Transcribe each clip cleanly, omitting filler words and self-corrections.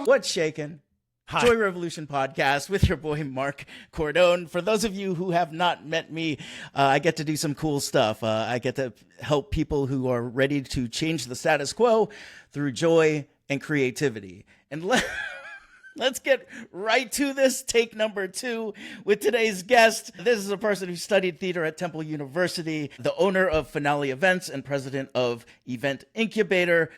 What's shaking? Hi. Joy Revolution podcast with your boy Mark Cordone. For those of you who have not met me, I get to do some cool stuff. I get to help people who are ready to change the status quo through joy and creativity. And let's get right to this, take number 2 with today's guest. This is a person who studied theater at Temple University, the owner of Finale Events and president of Event Incubator.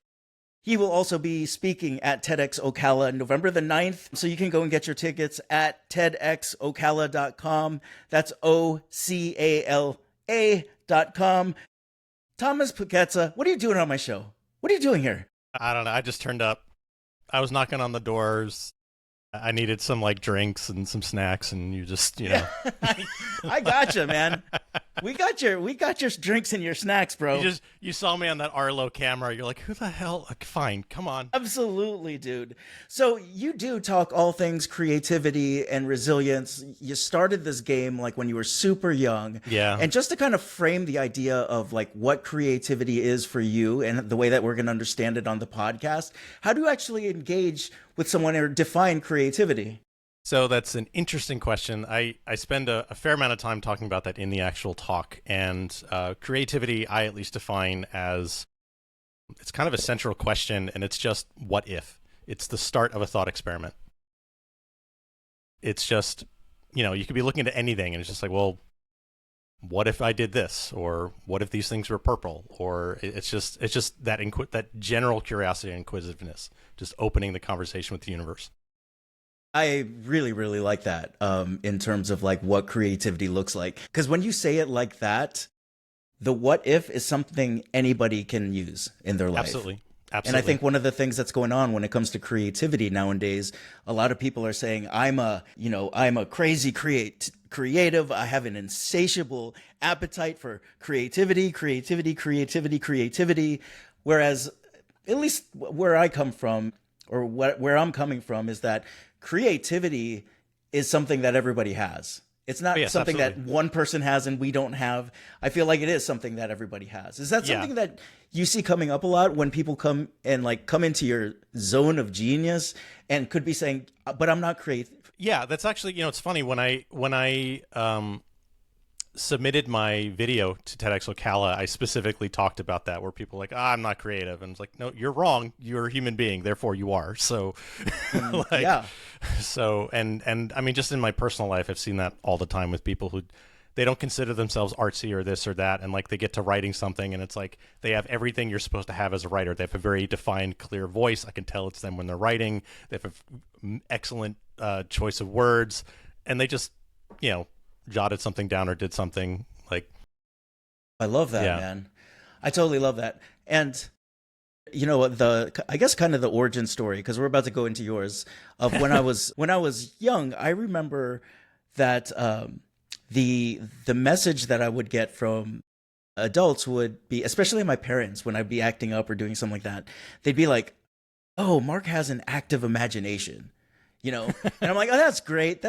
He will also be speaking at TEDxOcala November the 9th. So you can go and get your tickets at TEDxOcala.com. That's OCALA.com. Thomas Puketza, what are you doing on my show? What are you doing here? I don't know. I just turned up. I was knocking on the doors. I needed some like drinks and some snacks, and you just, you know. I gotcha, man. We got your drinks and your snacks, bro. You saw me on that Arlo camera. You're like, who the hell? Like, fine, come on. Absolutely, dude. So you do talk all things creativity and resilience. You started this game like when you were super young. Yeah. And just to kind of frame the idea of like what creativity is for you and the way that we're going to understand it on the podcast, how do you actually engage with someone or define creativity? So that's an interesting question. I spend a fair amount of time talking about that in the actual talk. And creativity, I at least define as, it's kind of a central question, and it's just what if. It's the start of a thought experiment. It's just, you know, you could be looking at anything, and it's just like, well, what if I did this? Or what if these things were purple? Or it's just that general curiosity and inquisitiveness, just opening the conversation with the universe. I really, really like that in terms of like what creativity looks like. Because when you say it like that, the what if is something anybody can use in their life. Absolutely. And I think one of the things that's going on when it comes to creativity nowadays, a lot of people are saying, I'm a crazy creative. I have an insatiable appetite for creativity. Whereas at least where I come from, or where I'm coming from, is that creativity is something that everybody has. It's not something absolutely. that one person has and we don't have. I feel like it is something that everybody has. Is that something that you see coming up a lot when people come into your zone of genius and could be saying, but I'm not creative? Yeah, that's actually, you know, it's funny when I submitted my video to TEDxOcala, I specifically talked about that, where people are like, I'm not creative. And it's like, no, you're wrong. You're a human being. Therefore you are. So So, and I mean, just in my personal life, I've seen that all the time with people who, they don't consider themselves artsy or this or that. And like they get to writing something and it's like, they have everything you're supposed to have as a writer. They have a very defined, clear voice. I can tell it's them when they're writing. They have an excellent choice of words, and they just, you know, jotted something down or did something like. I love that, man. I totally love that. And you know, I guess kind of the origin story, because we're about to go into yours, of when I was young, I remember that the message that I would get from adults would be, especially my parents, when I'd be acting up or doing something like that, they'd be like, oh, Mark has an active imagination. You know, and I'm like, oh, that's great.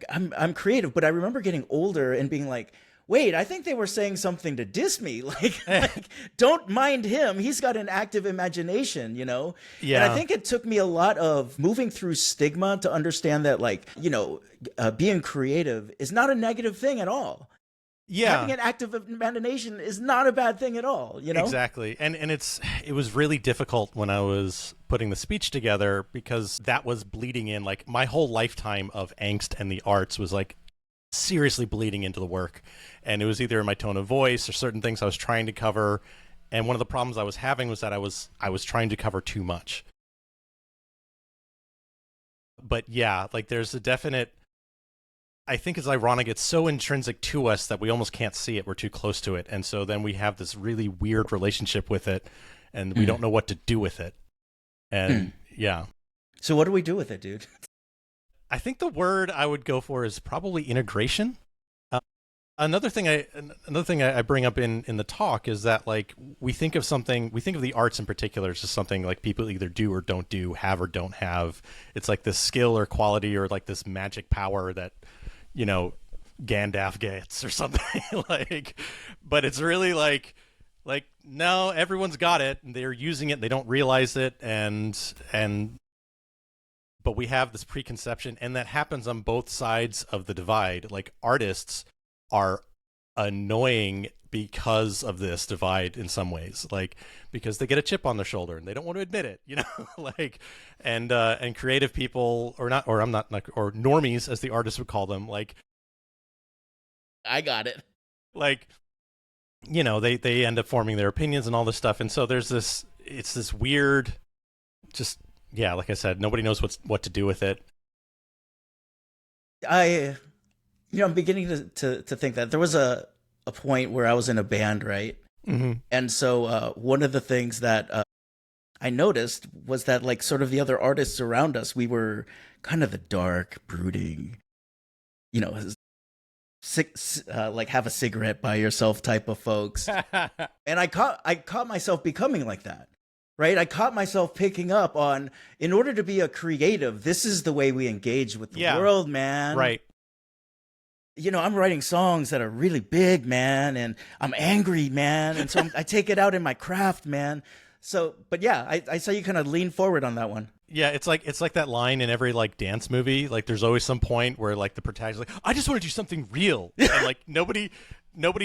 I'm creative. But I remember getting older and being like, wait, I think they were saying something to diss me. Like don't mind him. He's got an active imagination, you know? Yeah. And I think it took me a lot of moving through stigma to understand that, like, you know, being creative is not a negative thing at all. Yeah. Having an active imagination is not a bad thing at all, you know? Exactly. And it was really difficult when I was putting the speech together, because that was bleeding in, like my whole lifetime of angst and the arts was like seriously bleeding into the work. And it was either in my tone of voice or certain things I was trying to cover. And one of the problems I was having was that I was trying to cover too much. But yeah, like there's a definite, I think it's ironic, it's so intrinsic to us that we almost can't see it. We're too close to it. And so then we have this really weird relationship with it, and we don't know what to do with it. And yeah. So what do we do with it, dude? I think the word I would go for is probably integration. Another thing I bring up in the talk is that, like, we think of the arts in particular as just something like people either do or don't do, have or don't have. It's like this skill or quality or like this magic power that, you know, Gandalf gets or something. Like, but it's really like no, everyone's got it and they're using it, they don't realize it, and but we have this preconception, and that happens on both sides of the divide. Like, artists are annoying because of this divide in some ways, like, because they get a chip on their shoulder and they don't want to admit it, you know. Like, and creative people, or not, or I'm not, or normies as the artists would call them, like, I got it. Like, you know, they end up forming their opinions and all this stuff, and so there's this, it's this weird, just, yeah, like I said, nobody knows what to do with it. I'm beginning to think that there was a point where I was in a band, right? Mm-hmm. And so one of the things that I noticed was that, like, sort of the other artists around us, we were kind of the dark, brooding, you know, like, have a cigarette by yourself type of folks. And I caught myself becoming like that, right? I caught myself picking up on, in order to be a creative, this is the way we engage with the world, man. Right. You know, I'm writing songs that are really big, man, and I'm angry, man, and so I take it out in my craft, man. So, but yeah, I saw you kind of lean forward on that one. Yeah, it's like that line in every, like, dance movie. Like, there's always some point where, like, the protagonist is like, I just want to do something real, and, like, nobody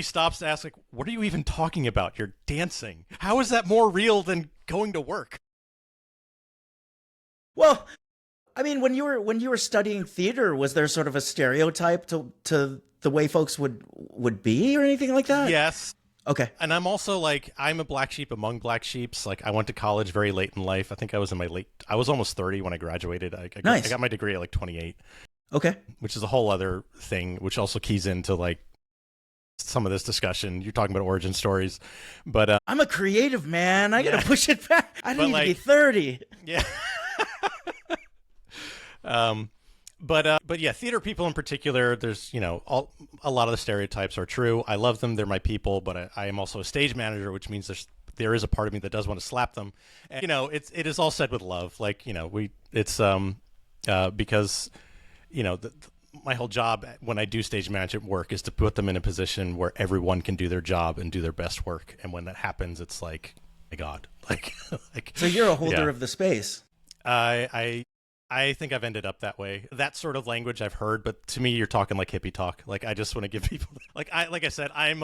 stops to ask, like, what are you even talking about? You're dancing. How is that more real than going to work? Well, I mean, when you were studying theater, was there sort of a stereotype to the way folks would be or anything like that? Yes. Okay. And I'm also, like, I'm a black sheep among black sheeps. Like, I went to college very late in life. I think I was I was almost 30 when I graduated. Nice. I got my degree at, like, 28. Okay. Which is a whole other thing, which also keys into, like, some of this discussion. You're talking about origin stories, but I'm a creative, man. I gotta push it back. I need to be 30. Yeah. But yeah, theater people in particular, there's, you know, a lot of the stereotypes are true. I love them. They're my people, but I am also a stage manager, which means there is a part of me that does want to slap them. And, you know, it is all said with love. Like, you know, it's because, you know, my whole job when I do stage management work is to put them in a position where everyone can do their job and do their best work. And when that happens, it's like, my God, like, So you're a holder of the space. I think I've ended up that way. That sort of language I've heard, but to me, you're talking like hippie talk. Like, I just want to give people, like I said, I'm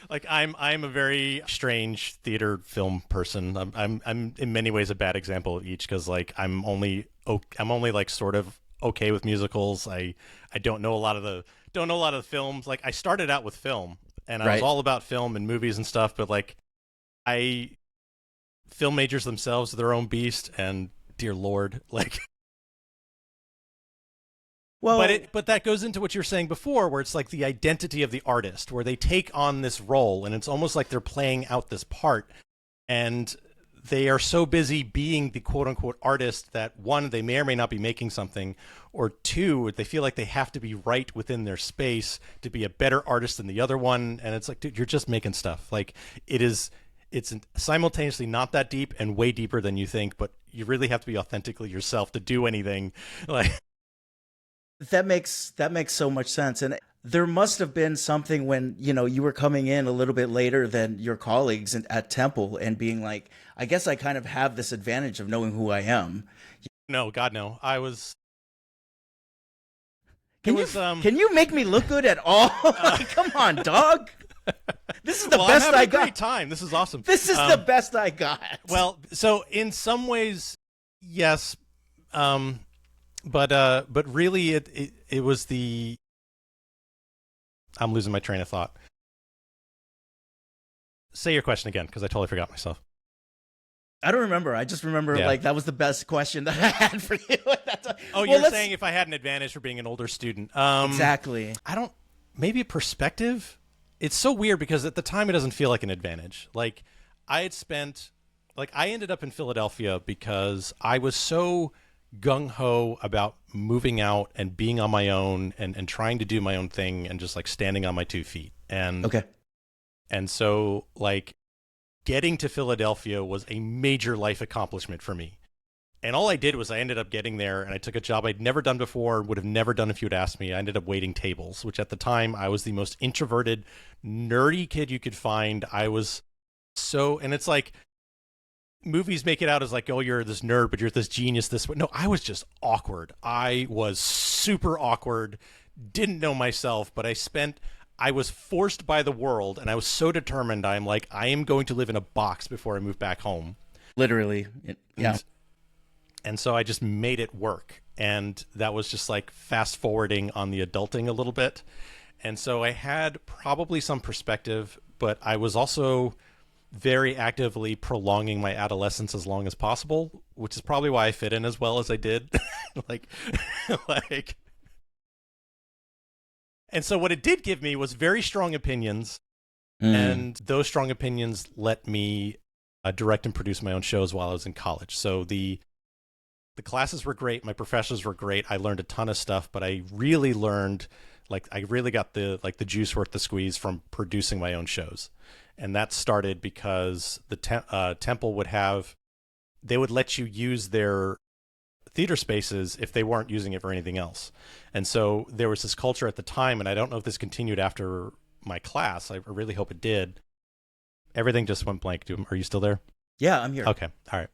I'm a very strange theater film person. I'm in many ways a bad example of each, because, like, I'm only like sort of okay with musicals. I don't know a lot of the films. Like, I started out with film, and I was all about film and movies and stuff, but, like, film majors themselves are their own beast, and dear Lord, like, well, but that goes into what you were saying before, where it's like the identity of the artist, where they take on this role, and it's almost like they're playing out this part, and they are so busy being the quote unquote artist that, one, they may or may not be making something, or two, they feel like they have to be right within their space to be a better artist than the other one. And it's like, dude, you're just making stuff. Like, it's simultaneously not that deep and way deeper than you think, but you really have to be authentically yourself to do anything. Like, that makes so much sense. And there must have been something when, you know, you were coming in a little bit later than your colleagues at Temple and being like, I guess I kind of have this advantage of knowing who I am. No, God, no. I was. Can you make me look good at all? Like, come on, dog. This is the best I got. Great time. This is awesome. This is the best I got. Well, so in some ways, yes, but really, it was the. I'm losing my train of thought. Say your question again, because I totally forgot myself. I don't remember. I just remember like that was the best question that I had for you. You're saying if I had an advantage for being an older student. Exactly. Maybe a perspective. It's so weird because at the time it doesn't feel like an advantage. Like, I ended up in Philadelphia because I was so gung-ho about moving out and being on my own and trying to do my own thing and just, like, standing on my 2 feet. And so, like, getting to Philadelphia was a major life accomplishment for me. And all I did was I ended up getting there, and I took a job I'd never done before, would have never done if you'd asked me. I ended up waiting tables, which at the time I was the most introverted, nerdy kid you could find. I was so, and it's like, movies make it out as like, oh, you're this nerd, but you're this genius this way. No, I was just awkward. I was super awkward, didn't know myself, but I was forced by the world, and I was so determined. I'm like, I am going to live in a box before I move back home. Literally. Yeah. And so I just made it work. And that was just like fast forwarding on the adulting a little bit. And so I had probably some perspective, but I was also very actively prolonging my adolescence as long as possible, which is probably why I fit in as well as I did. like, and so what it did give me was very strong opinions. And those strong opinions let me direct and produce my own shows while I was in college. So the classes were great. My professors were great. I learned a ton of stuff, but I really learned, like, I really got the juice worth the squeeze from producing my own shows. And that started because the Temple they would let you use their theater spaces if they weren't using it for anything else. And so there was this culture at the time, and I don't know if this continued after my class. I really hope it did. Everything just went blank. Are you still there? Yeah, I'm here. Okay. All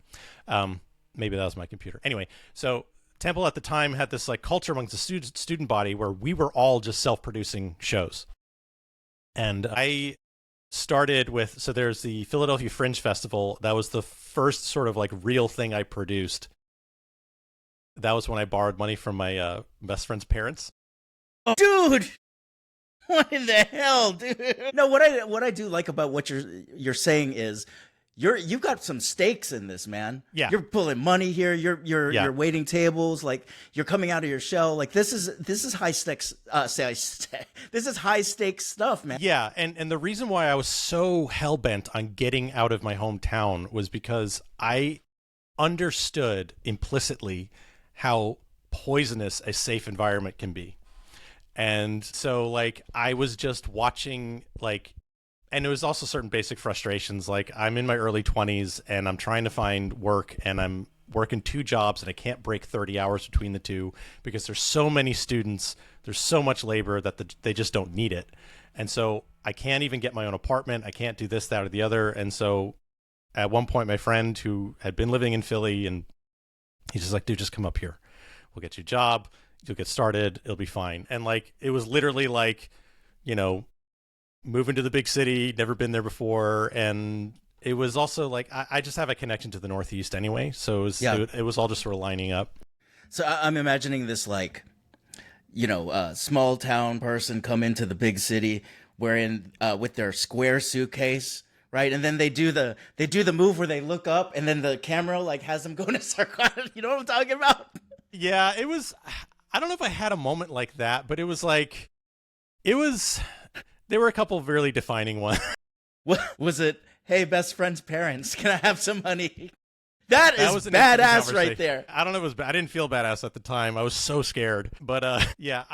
right. Maybe that was my computer. Anyway, so Temple at the time had this like culture amongst the student body where we were all just self-producing shows. And I started with, so there's the Philadelphia Fringe Festival. That was the first sort of like real thing I produced. That was when I borrowed money from my best friend's parents. Oh, dude, what in the hell, dude? No, what I do like about what you're saying is you've got some stakes in this, man. Yeah, you're pulling money here. You're waiting tables. Like, you're coming out of your shell. Like, this is high stakes. This is high stakes stuff, man. Yeah, and the reason why I was so hell bent on getting out of my hometown was because I understood implicitly how poisonous a safe environment can be. And so, like, I was just watching, like, and it was also certain basic frustrations. Like, I'm in my early 20s and I'm trying to find work, and I'm working 2 jobs, and I can't break 30 hours between the two because there's so many students, there's so much labor that they just don't need it. And so I can't even get my own apartment. I can't do this, that, or the other. And so at one point, my friend who had been living in Philly, and he's just like, dude, just come up here. We'll get you a job. You'll get started. It'll be fine. And like, it was literally like, you know, moving to the big city, never been there before. And it was also like, I just have a connection to the Northeast anyway. So it was all just sort of lining up. So I'm imagining this, like, you know, small town person come into the big city wearing with their square suitcase, right? And then they do the move where they look up, and then the camera like has them going to circle. You know what I'm talking about? Yeah, it was. I don't know if I had a moment like that, but it was like, there were a couple of really defining ones. What was it? Hey, best friend's parents, can I have some money? That is badass right there. I don't know if it was, I didn't feel badass at the time. I was so scared. But yeah,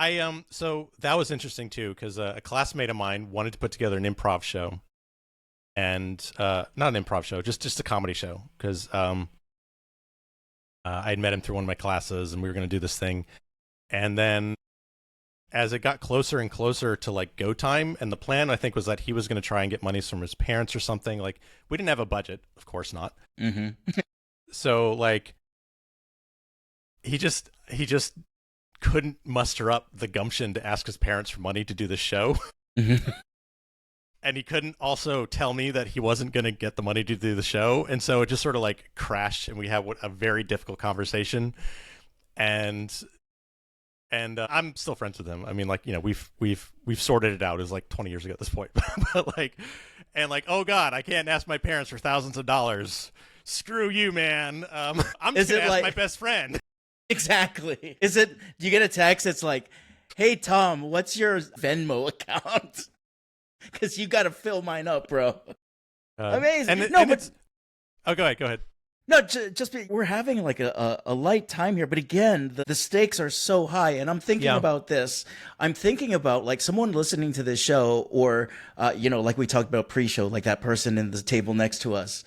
so that was interesting too, because a classmate of mine wanted to put together an improv show. And not an improv show, just a comedy show, because I had met him through one of my classes, and we were going to do this thing. And then as it got closer and closer to like go time, and the plan I think was that he was going to try and get money from his parents or something. Like, we didn't have a budget, of course not. Mm-hmm. So like, he just couldn't muster up the gumption to ask his parents for money to do the show. Mm-hmm. And he couldn't also tell me that he wasn't going to get the money to do the show. And so it just sort of like crashed, and we had a very difficult conversation. And I'm still friends with him. I mean, like, you know, we've sorted it out. It was like 20 years ago at this point. But like, and like, oh God, I can't ask my parents for thousands of dollars. Screw you, man. I'm just gonna ask my best friend. Exactly. Do you get a text? It's like, hey Tom, what's your Venmo account? Because you got to fill mine up, bro. Amazing. Oh, go ahead. No, we're having like a light time here, but again, the stakes are so high, and I'm thinking about this. I'm thinking about like someone listening to this show, or you know, like we talked about pre-show, like that person in the table next to us.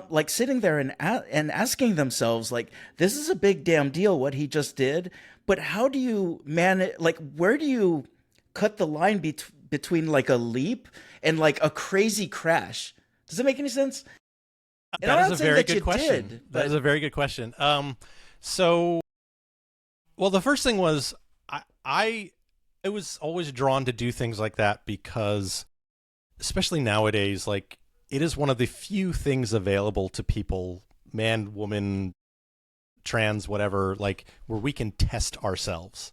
like sitting there and asking themselves, like, this is a big damn deal what he just did, but how do you manage? Like, where do you cut the line between like a leap and like a crazy crash? Does it make any sense? And That I'm is not a saying very that you good question. did, That but is a very good question. So, well, the first thing was I was always drawn to do things like that because, especially nowadays, like it is one of the few things available to people, man, woman, trans, whatever, like where we can test ourselves.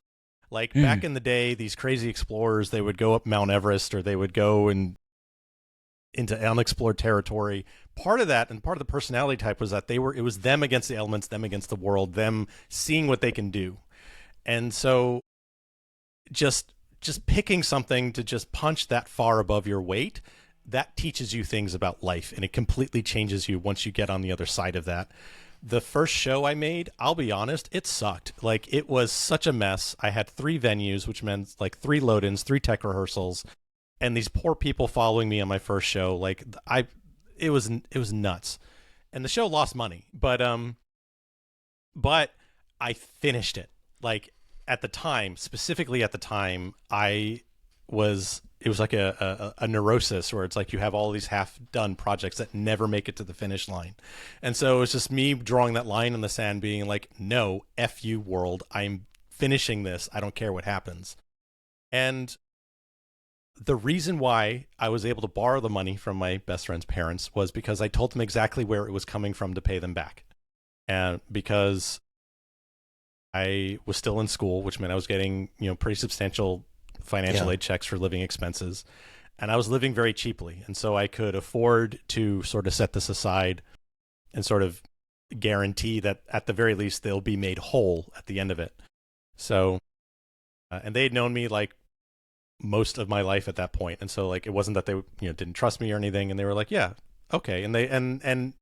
Like back in the day, these crazy explorers, they would go up Mount Everest or they would go into unexplored territory. Part of that and part of the personality type was that it was them against the elements, them against the world, them seeing what they can do. And so just picking something to just punch that far above your weight, that teaches you things about life, and it completely changes you once you get on the other side of that. The first show I made, I'll be honest, it sucked. Like it was such a mess. I had 3 venues, which meant like 3 load-ins, 3 tech rehearsals, and these poor people following me on my first show, like it was nuts. And the show lost money, but I finished it. Like at the time, specifically at the time, it was like a neurosis where it's like you have all these half-done projects that never make it to the finish line. And so it was just me drawing that line in the sand being like, no, F you world, I'm finishing this. I don't care what happens. And the reason why I was able to borrow the money from my best friend's parents was because I told them exactly where it was coming from to pay them back. And because I was still in school, which meant I was getting, pretty substantial financial aid checks for living expenses. And I was living very cheaply. And so I could afford to sort of set this aside and sort of guarantee that at the very least they'll be made whole at the end of it. So, and they had known me like most of my life at that point. And so like, it wasn't that they, didn't trust me or anything. And they were like, yeah, okay. And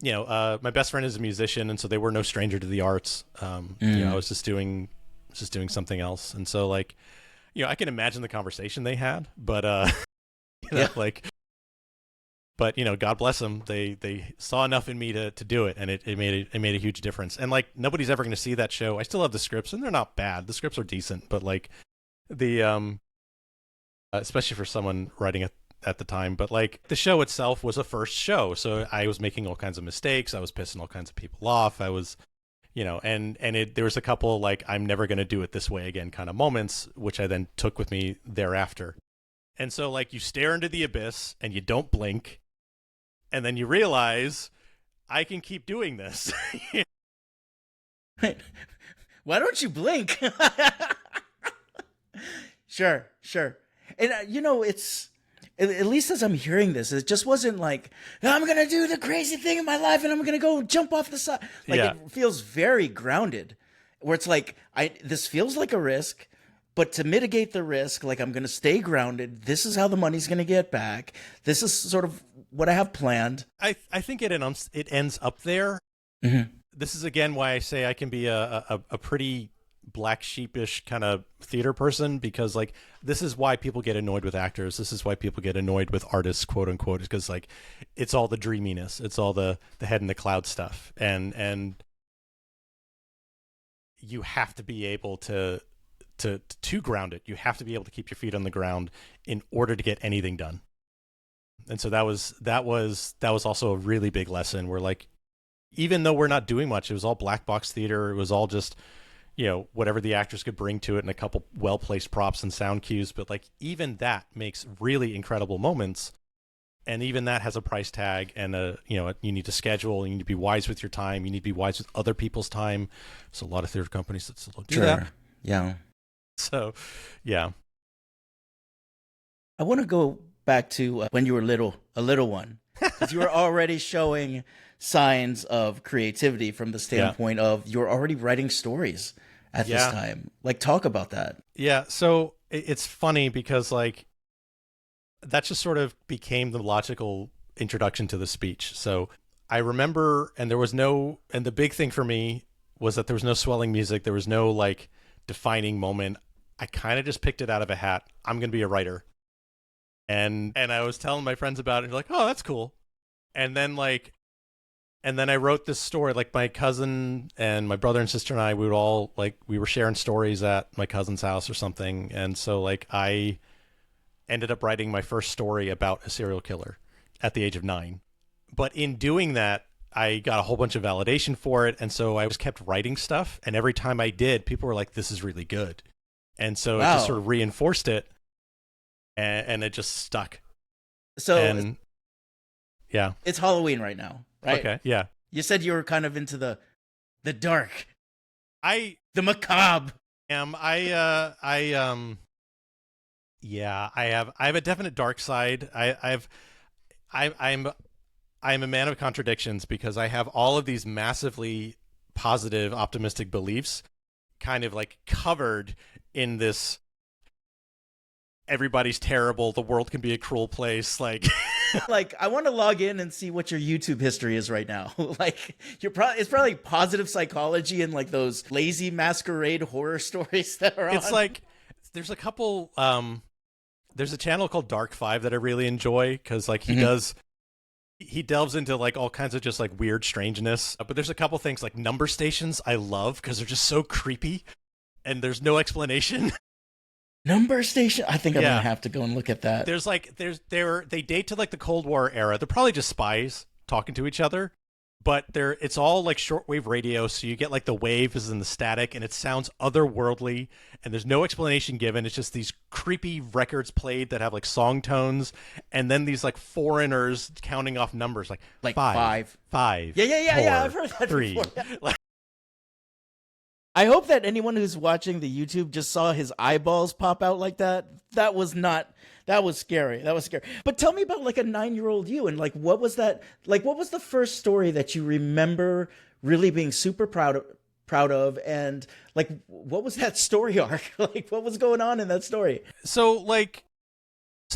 my best friend is a musician, and so they were no stranger to the arts. I was just doing something else. And so like, I can imagine the conversation they had, but, God bless them. They saw enough in me to do it, and it made a huge difference. And like, nobody's ever going to see that show. I still have the scripts, and they're not bad. The scripts are decent, but like the, especially for someone writing it at the time, but like the show itself was a first show. So I was making all kinds of mistakes. I was pissing all kinds of people off. I was, there was a couple like, I'm never going to do it this way again kind of moments, which I then took with me thereafter. And so like you stare into the abyss and you don't blink. And then you realize I can keep doing this. Why don't you blink? Sure. And it's, at least as I'm hearing this, it just wasn't like, I'm going to do the crazy thing in my life and I'm going to go jump off the side. Like It feels very grounded, where it's like, this feels like a risk, but to mitigate the risk, like I'm going to stay grounded. This is how the money's going to get back. This is sort of what I have planned. I think it ends up there. Mm-hmm. This is again why I say I can be a pretty black sheepish kind of theater person, because like this is why people get annoyed with actors. This is why people get annoyed with artists, quote unquote, because like it's all the dreaminess, it's all the head in the cloud stuff, and you have to be able to ground it. You have to be able to keep your feet on the ground in order to get anything done. And so that was also a really big lesson where like, even though we're not doing much, it was all black box theater. It was all just, whatever the actors could bring to it and a couple well-placed props and sound cues. But like, even that makes really incredible moments. And even that has a price tag and you need to schedule, you need to be wise with your time. You need to be wise with other people's time. So a lot of theater companies that still don't do that. Yeah. So, yeah. I want to go back to when you were a little one, because you were already showing signs of creativity from the standpoint of you're already writing stories at this time. Like, talk about that. Yeah. So it's funny because like that just sort of became the logical introduction to the speech. So I remember, and the big thing for me was that there was no swelling music. There was no like defining moment. I kind of just picked it out of a hat. I'm going to be a writer. And I was telling my friends about it. And they're like, oh, that's cool. And then like, and then I wrote this story, like my cousin and my brother and sister and I, we would all like, we were sharing stories at my cousin's house or something. And so like I ended up writing my first story about a serial killer at the age of 9. But in doing that, I got a whole bunch of validation for it. And so I just kept writing stuff. And every time I did, people were like, this is really good. And so it just sort of reinforced it. And it just stuck. So and, yeah, it's Halloween right now, right? Okay, yeah. You said you were kind of into the dark, the macabre. Yeah, I have a definite dark side. I'm a man of contradictions because I have all of these massively positive, optimistic beliefs, kind of like covered in this. Everybody's terrible. The world can be a cruel place. Like, like I want to log in and see what your YouTube history is right now. Like, it's probably positive psychology and like those lazy masquerade horror stories that are on. It's like there's a couple. There's a channel called Dark 5 that I really enjoy because like he delves into like all kinds of just like weird strangeness. But there's a couple things like number stations I love because they're just so creepy and there's no explanation. Number station? I think I'm gonna have to go and look at that. They date to like the Cold War era. They're probably just spies talking to each other, but it's all like shortwave radio, so you get like the waves and the static, and it sounds otherworldly, and there's no explanation given. It's just these creepy records played that have like song tones, and then these like foreigners counting off numbers like five. Yeah. I've heard that 3. before. I hope that anyone who's watching the YouTube just saw his eyeballs pop out like that. That was scary. But tell me about like a 9-year-old you and like what was that? Like what was the first story that you remember really being super proud of, and like what was that story arc? Like what was going on in that story? So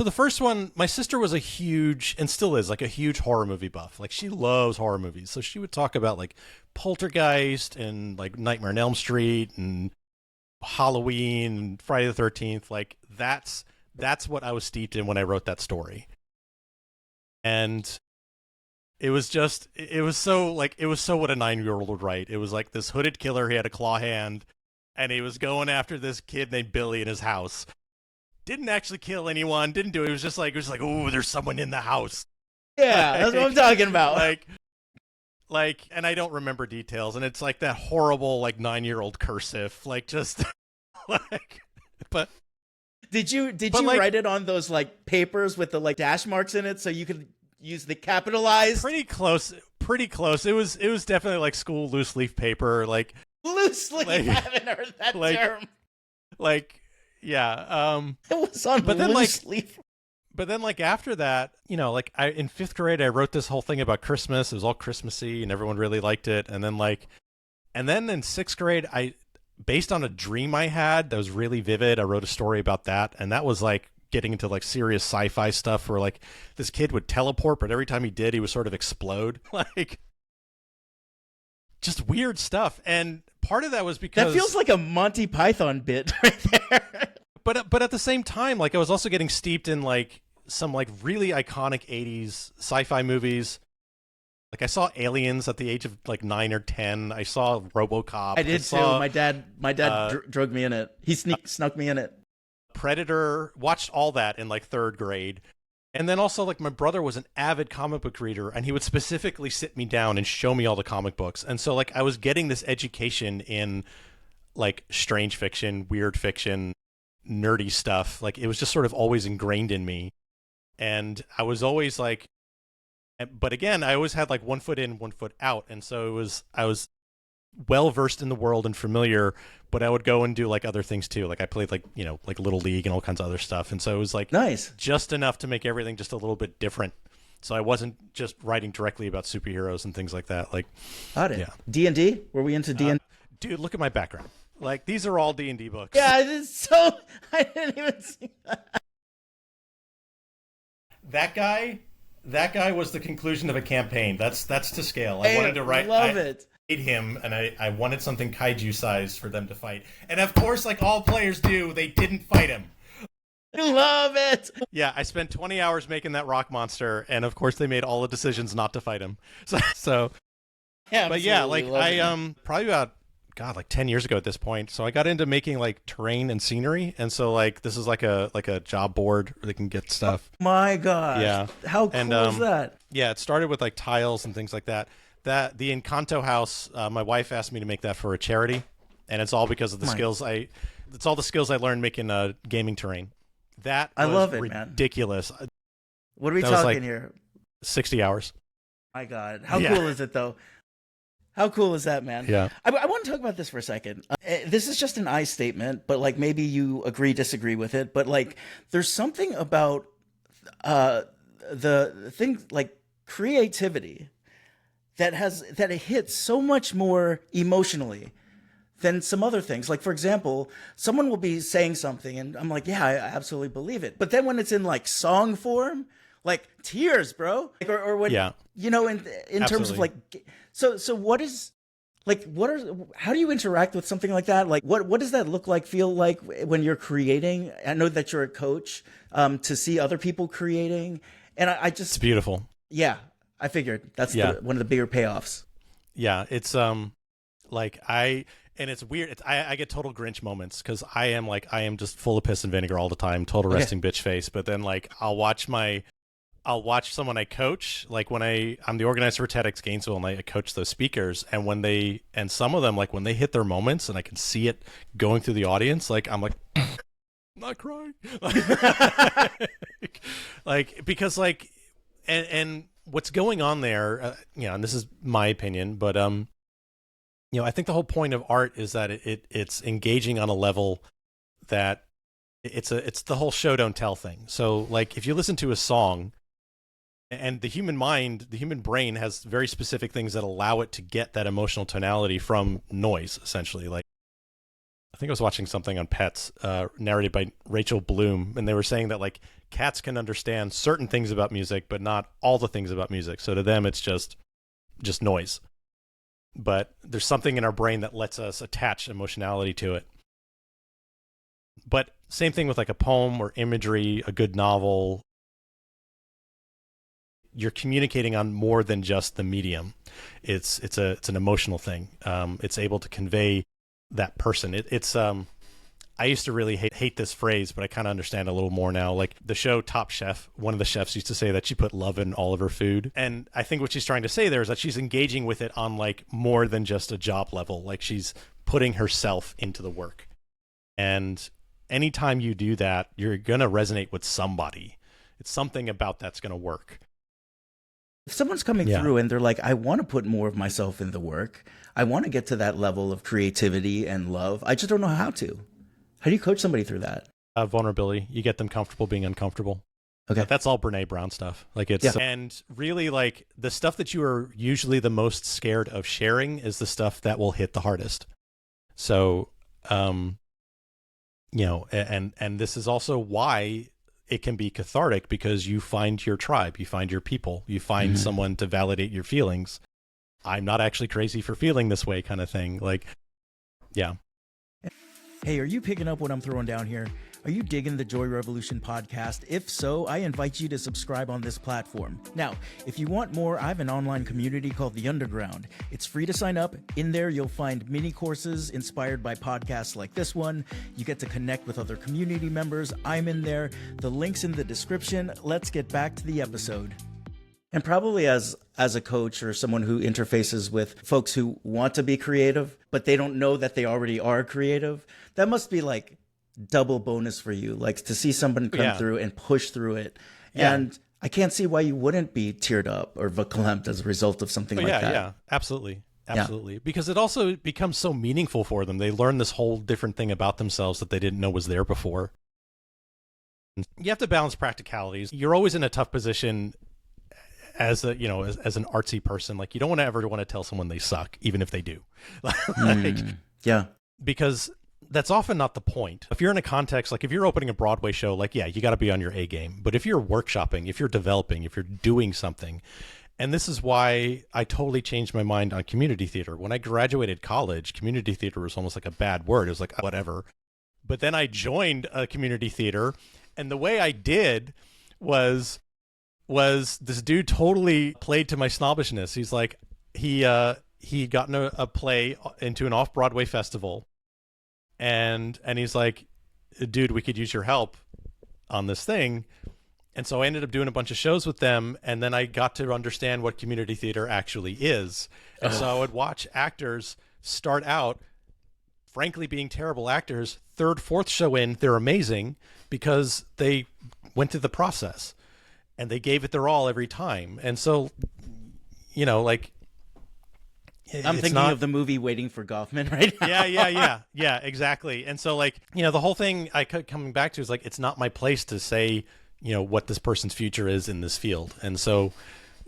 the first one, my sister was a huge, and still is, like a huge horror movie buff. Like she loves horror movies. So she would talk about like Poltergeist and like Nightmare on Elm Street and Halloween and Friday the 13th. Like that's what I was steeped in when I wrote that story. And it was so what a 9-year-old would write. It was like this hooded killer, he had a claw hand, and he was going after this kid named Billy in his house. Didn't actually kill anyone, didn't do it. It was just like, oh, there's someone in the house. Yeah, that's what I'm talking about. Like, and I don't remember details, and it's like that horrible, like 9-year-old cursive, like just like, but. Did you write it on those like papers with the like dash marks in it so you could use the capitalized? Pretty close. It was definitely like school loose leaf paper, like loose leaf. I haven't heard that term. Like. Yeah. It was on loose leaf. But then, like, after that, you know, like, in 5th grade, I wrote this whole thing about Christmas. It was all Christmassy, and everyone really liked it. And then, in 6th grade, based on a dream I had that was really vivid, I wrote a story about that. And that was, like, getting into, like, serious sci-fi stuff where, like, this kid would teleport, but every time he did, he would sort of explode. Like, just weird stuff. And part of that was because... That feels like a Monty Python bit right there. But at the same time, like, I was also getting steeped in, like, some, like, really iconic 80s sci-fi movies. Like, I saw Aliens at the age of, like, 9 or 10. I saw RoboCop. I did, too. My dad drugged me in it. He snuck me in it. Predator. Watched all that in, like, 3rd grade. And then also, like, my brother was an avid comic book reader, and he would specifically sit me down and show me all the comic books. And so, like, I was getting this education in, like, strange fiction, weird fiction, nerdy stuff. Like, it was just sort of always ingrained in me. And I was always, like... But again, I always had, like, 1 foot in, 1 foot out. And so I was well-versed in the world and familiar, but I would go and do, like, other things, too. Like, I played, like, you know, like, Little League and all kinds of other stuff. And so it was, like... Nice. Just enough to make everything just a little bit different. So I wasn't just writing directly about superheroes and things like that. Like... Got it. Yeah. D&D? Were we into D&D? Dude, look at my background. Like, these are all D&D books. Yeah, it's so... I didn't even see that. That guy was the conclusion of a campaign. That's to scale. I wanted to write... Love it. Him, and I wanted something kaiju sized for them to fight. And of course, like all players do, they didn't fight him. Love it. Yeah, I spent 20 hours making that rock monster, and of course they made all the decisions not to fight him. So Yeah, but yeah, like probably about like 10 years ago at this point. So I got into making like terrain and scenery, and so like this is like a job board where they can get stuff. My gosh. Yeah. How cool is that? Yeah, it started with like tiles and things like that. That the Encanto house, my wife asked me to make that for a charity, and it's all because of the skills it's all the skills I learned making gaming terrain. That was I love it, ridiculous. Man. What are we that talking like here? 60 hours. My God. How cool is it, though? How cool is that, man? Yeah. I want to talk about this for a second. This is just an I statement, but like maybe you agree, disagree with it. But like there's something about the thing like creativity that it hits so much more emotionally than some other things. Like, for example, someone will be saying something and I'm like, yeah, I absolutely believe it. But then when it's in like song form, like tears, bro. Like, or when, you know, in terms of like, so what is, like, how do you interact with something like that? Like, what does that look like, feel like when you're creating? I know that you're a coach, to see other people creating. And I just, it's beautiful. Yeah. I figured that's one of the bigger payoffs. Yeah. It's, like and it's weird. I get total Grinch moments because I am just full of piss and vinegar all the time, total resting bitch face. But then like I'll watch someone I coach, like when I'm the organizer for TEDx Gainesville and I coach those speakers, and some of them, like when they hit their moments and I can see it going through the audience, like I'm like, I'm not crying. Like, because like, and what's going on there, and this is my opinion, but, I think the whole point of art is that it's engaging on a level that it's the whole show don't tell thing. So like if you listen to a song, and the human brain has very specific things that allow it to get that emotional tonality from noise, essentially. Like I think I was watching something on pets, narrated by Rachel Bloom, and they were saying that like cats can understand certain things about music, but not all the things about music. So to them, it's just noise. But there's something in our brain that lets us attach emotionality to it. But same thing with like a poem or imagery, a good novel. You're communicating on more than just the medium. It's an emotional thing. It's able to convey that person. I used to really hate this phrase, but I kind of understand a little more now. Like the show Top Chef, one of the chefs used to say that she put love in all of her food. And I think what she's trying to say there is that she's engaging with it on like more than just a job level. Like she's putting herself into the work. And anytime you do that, you're going to resonate with somebody. It's something about that's going to work. If someone's coming through and they're like, I want to put more of myself in the work, I want to get to that level of creativity and love, I just don't know how to. How do you coach somebody through that? Vulnerability. You get them comfortable being uncomfortable. Okay. That's all Brene Brown stuff. Like it's, and really like the stuff that you are usually the most scared of sharing is the stuff that will hit the hardest. So, and this is also why it can be cathartic, because you find your tribe, you find your people, you find someone to validate your feelings. I'm not actually crazy for feeling this way kind of thing. Like, yeah. Hey, are you picking up what I'm throwing down here? Are you digging the Joy Revolution podcast? If so, I invite you to subscribe on this platform. Now, if you want more, I have an online community called The Underground. It's free to sign up. In there, you'll find mini courses inspired by podcasts like this one. You get to connect with other community members. I'm in there. The link's in the description. Let's get back to the episode. And probably as a coach or someone who interfaces with folks who want to be creative, but they don't know that they already are creative, that must be like double bonus for you, like to see someone come through and push through it. And I can't see why you wouldn't be teared up or verklempt as a result of something like that. Yeah, absolutely. Absolutely. Because it also becomes so meaningful for them. They learn this whole different thing about themselves that they didn't know was there before. You have to balance practicalities. You're always in a tough position as a, as an artsy person. Like you don't ever want to tell someone they suck, even if they do. Because that's often not the point. If you're in a context, like if you're opening a Broadway show, like, you got to be on your A game. But if you're workshopping, if you're developing, if you're doing something, and this is why I totally changed my mind on community theater. When I graduated college, community theater was almost like a bad word. It was like, whatever. But then I joined a community theater And the way I did was this dude totally played to my snobbishness. He's like, he got a play into an off-Broadway festival, and he's like, dude, we could use your help on this thing. And so I ended up doing a bunch of shows with them, and then I got to understand what community theater actually is. And so I would watch actors start out, frankly, being terrible actors. Third, fourth show in, they're amazing because they went through the process and they gave it their all every time. And so, you know, like, I'm thinking of the movie Waiting for Goffman right now. Yeah, exactly. And so, like, you know, the whole thing I kept coming back to is like, it's not my place to say, you know, what this person's future is in this field. And so,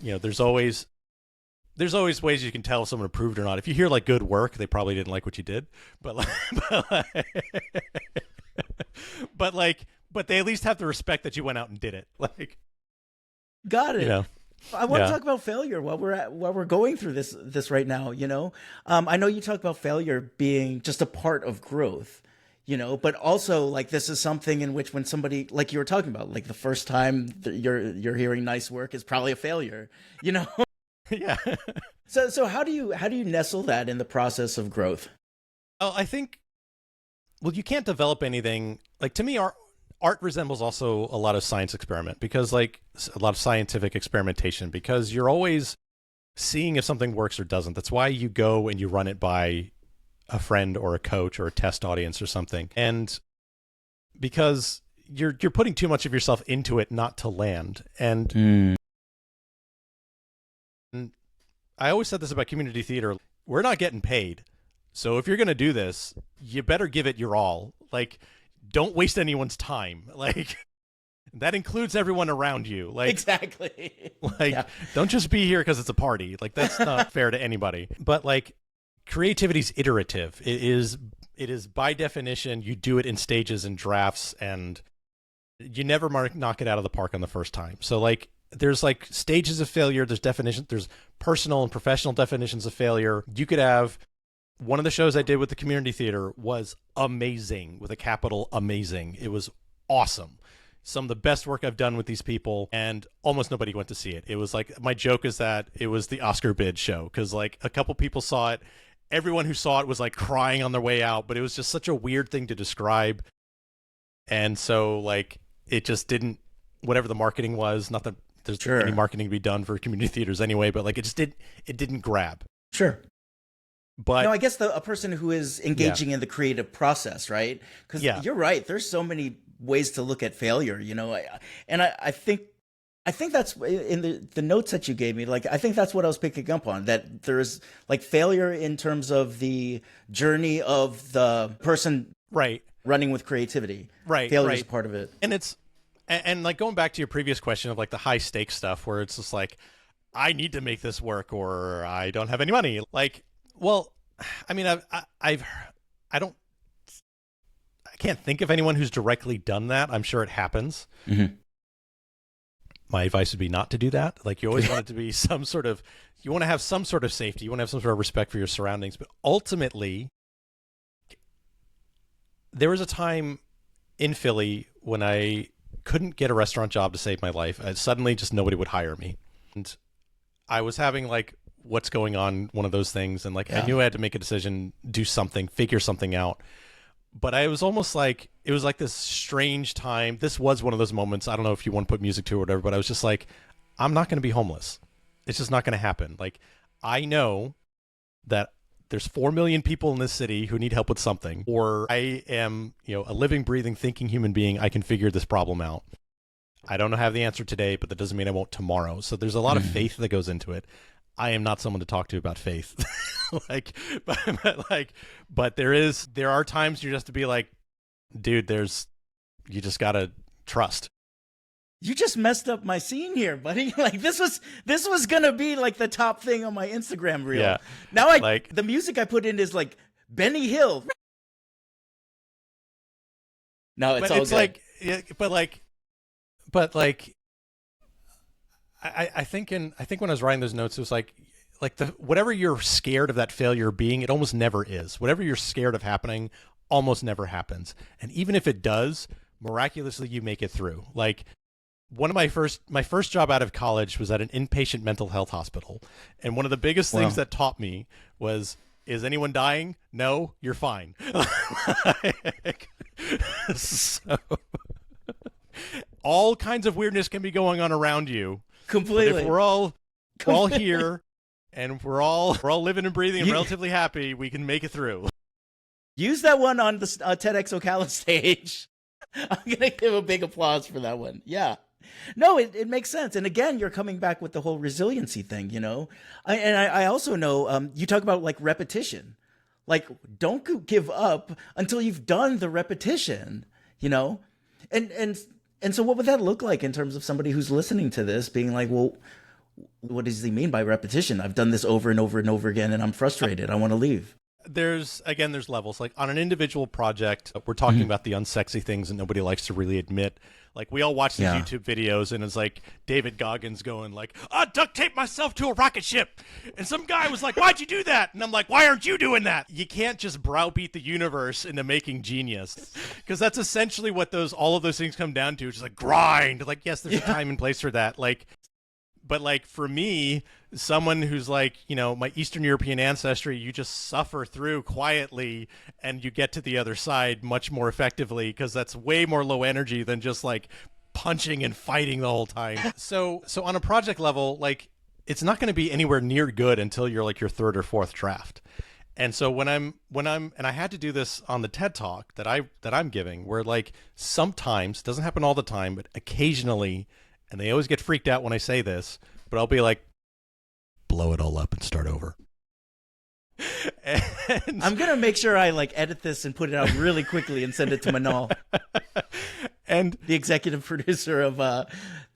you know, there's always ways you can tell if someone approved or not. If you hear like good work, they probably didn't like what you did, but they at least have the respect that you went out and did it. Like, got it. You know. I want to talk about failure while we're going through this right now. You know, I know you talk about failure being just a part of growth, you know, but also like this is something in which when somebody, like you were talking about, like the first time that you're hearing nice work is probably a failure, you know. Yeah. So how do you nestle that in the process of growth? Oh, I think, well, you can't develop anything. Like, to me, art resembles also a lot of science experiment, because like a lot of scientific experimentation, because you're always seeing if something works or doesn't. That's why you go and you run it by a friend or a coach or a test audience or something. And because you're putting too much of yourself into it not to land. And I always said this about community theater. We're not getting paid. So if you're going to do this, you better give it your all. Like, don't waste anyone's time. Like, that includes everyone around you. Like, exactly. Like, don't just be here because it's a party. Like, that's not fair to anybody. But like, creativity's iterative. It is by definition, you do it in stages and drafts, and you never knock it out of the park on the first time. So like, there's like stages of failure. There's definitions. There's personal and professional definitions of failure. You could have one of the shows I did with the community theater was amazing, with a capital amazing. It was awesome. Some of the best work I've done with these people, and almost nobody went to see it. It was like, my joke is that it was the Oscar bid show, because like a couple people saw it. Everyone who saw it was like crying on their way out, but it was just such a weird thing to describe. And so like, it just didn't, whatever the marketing was, not that there's any marketing to be done for community theaters anyway, but like, it didn't grab. Sure. But no, I guess a person who is engaging in the creative process, right? Because you're right. There's so many ways to look at failure, you know. I think that's in the notes that you gave me. Like, I think that's what I was picking up on. That there's like failure in terms of the journey of the person, running with creativity. Failure is part of it, and like going back to your previous question of like the high stakes stuff, where it's just like, I need to make this work, or I don't have any money. Like, well, I mean, I can't think of anyone who's directly done that. I'm sure it happens. Mm-hmm. My advice would be not to do that. Like, you always want it to be you want to have some sort of safety. You want to have some sort of respect for your surroundings. But ultimately, there was a time in Philly when I couldn't get a restaurant job to save my life. Suddenly, just nobody would hire me. And I was having like, what's going on, one of those things. And like, I knew I had to make a decision, do something, figure something out. But I was almost like, it was like this strange time. This was one of those moments. I don't know if you want to put music to it or whatever, but I was just like, I'm not going to be homeless. It's just not going to happen. Like, I know that there's 4 million people in this city who need help with something, or I am, you know, a living, breathing, thinking human being. I can figure this problem out. I don't have the answer today, but that doesn't mean I won't tomorrow. So there's a lot of faith that goes into it. I am not someone to talk to about faith. But there are times you just have to be like, dude, you just gotta trust. You just messed up my scene here, buddy. Like, this was gonna be like the top thing on my Instagram reel. Yeah. Now the music I put in is like Benny Hill. No, it's all good. I think when I was writing those notes, it was like whatever you're scared of that failure being, it almost never is. Whatever you're scared of happening almost never happens. And even if it does, miraculously you make it through. Like one of my first job out of college was at an inpatient mental health hospital. And one of the biggest things that taught me was, is anyone dying? No, you're fine. So all kinds of weirdness can be going on around you. Completely. But if we're all here and we're all living and breathing and relatively happy, we can make it through. Use that one on the TEDxOcala stage. I'm going to give a big applause for that one. Yeah. No, it makes sense. And again, you're coming back with the whole resiliency thing, you know? I also know you talk about like repetition. Like, don't give up until you've done the repetition, you know? And so what would that look like in terms of somebody who's listening to this being like, well, what does he mean by repetition? I've done this over and over and over again, and I'm frustrated. I want to leave. There's levels. Like on an individual project, we're talking about the unsexy things that nobody likes to really admit. Like we all watch these YouTube videos, and it's like David Goggins going like, "I duct tape myself to a rocket ship," and some guy was like, "Why'd you do that?" And I'm like, "Why aren't you doing that?" You can't just browbeat the universe into making genius, because that's essentially what all of those things come down to. It's just like grind. Like yes, there's a time and place for that. But like for me, someone who's like, you know, my Eastern European ancestry, you just suffer through quietly and you get to the other side much more effectively, because that's way more low energy than just like punching and fighting the whole time. So on a project level, like it's not going to be anywhere near good until you're like your third or fourth draft. And so when I'm and I had to do this on the TED Talk that I'm giving, where like sometimes, doesn't happen all the time, but occasionally, and they always get freaked out when I say this, but I'll be like, blow it all up and start over. And I'm going to make sure I like edit this and put it out really quickly and send it to Manal, and the executive producer of the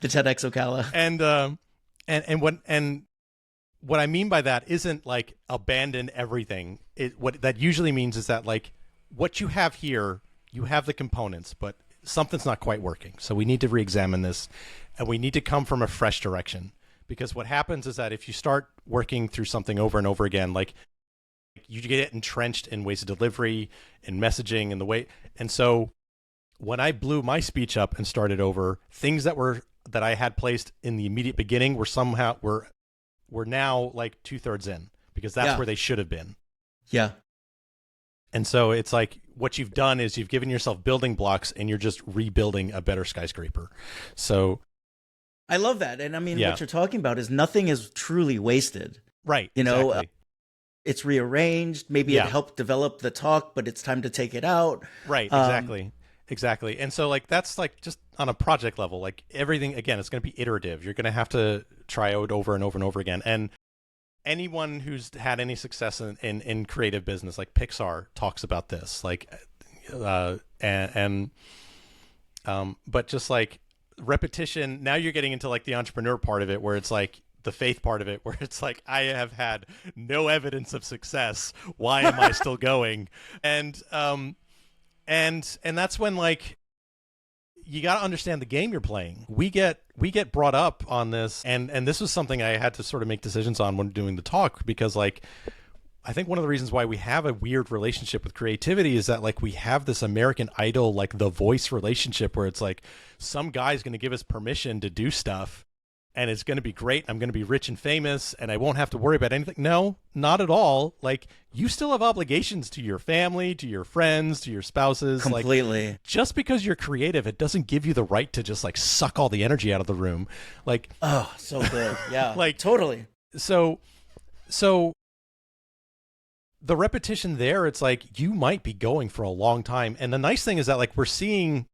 TEDxOcala. And what I mean by that isn't like abandon everything. What that usually means is that like what you have here, you have the components, but something's not quite working. So we need to re-examine this, and we need to come from a fresh direction. Because what happens is that if you start working through something over and over again, like you get entrenched in ways of delivery and messaging and the way. And so when I blew my speech up and started over, things that I had placed in the immediate beginning were now like 2/3 in, because that's where they should have been. Yeah. And so it's like what you've done is you've given yourself building blocks and you're just rebuilding a better skyscraper. So I love that. And I mean, what you're talking about is nothing is truly wasted. Right. You know, exactly. It's rearranged. Maybe it helped develop the talk, but it's time to take it out. Right. Exactly. And so like, that's like just on a project level, like everything, again, it's going to be iterative. You're going to have to try out over and over and over again. And anyone who's had any success in creative business, like Pixar talks about this, like, but just like repetition, now you're getting into like the entrepreneur part of it, where it's like the faith part of it, where it's like, I have had no evidence of success. Why am I still going? And that's when like, you got to understand the game you're playing. We get brought up on this, and this was something I had to sort of make decisions on when doing the talk, because like I think one of the reasons why we have a weird relationship with creativity is that like we have this American Idol, like The Voice relationship, where it's like some guy's going to give us permission to do stuff and it's going to be great. I'm going to be rich and famous and I won't have to worry about anything. No, not at all. Like you still have obligations to your family, to your friends, to your spouses. Completely. Like, just because you're creative, it doesn't give you the right to just like suck all the energy out of the room. Like, oh, so good. Yeah. Like totally. So the repetition there, it's like you might be going for a long time. And the nice thing is that like we're seeing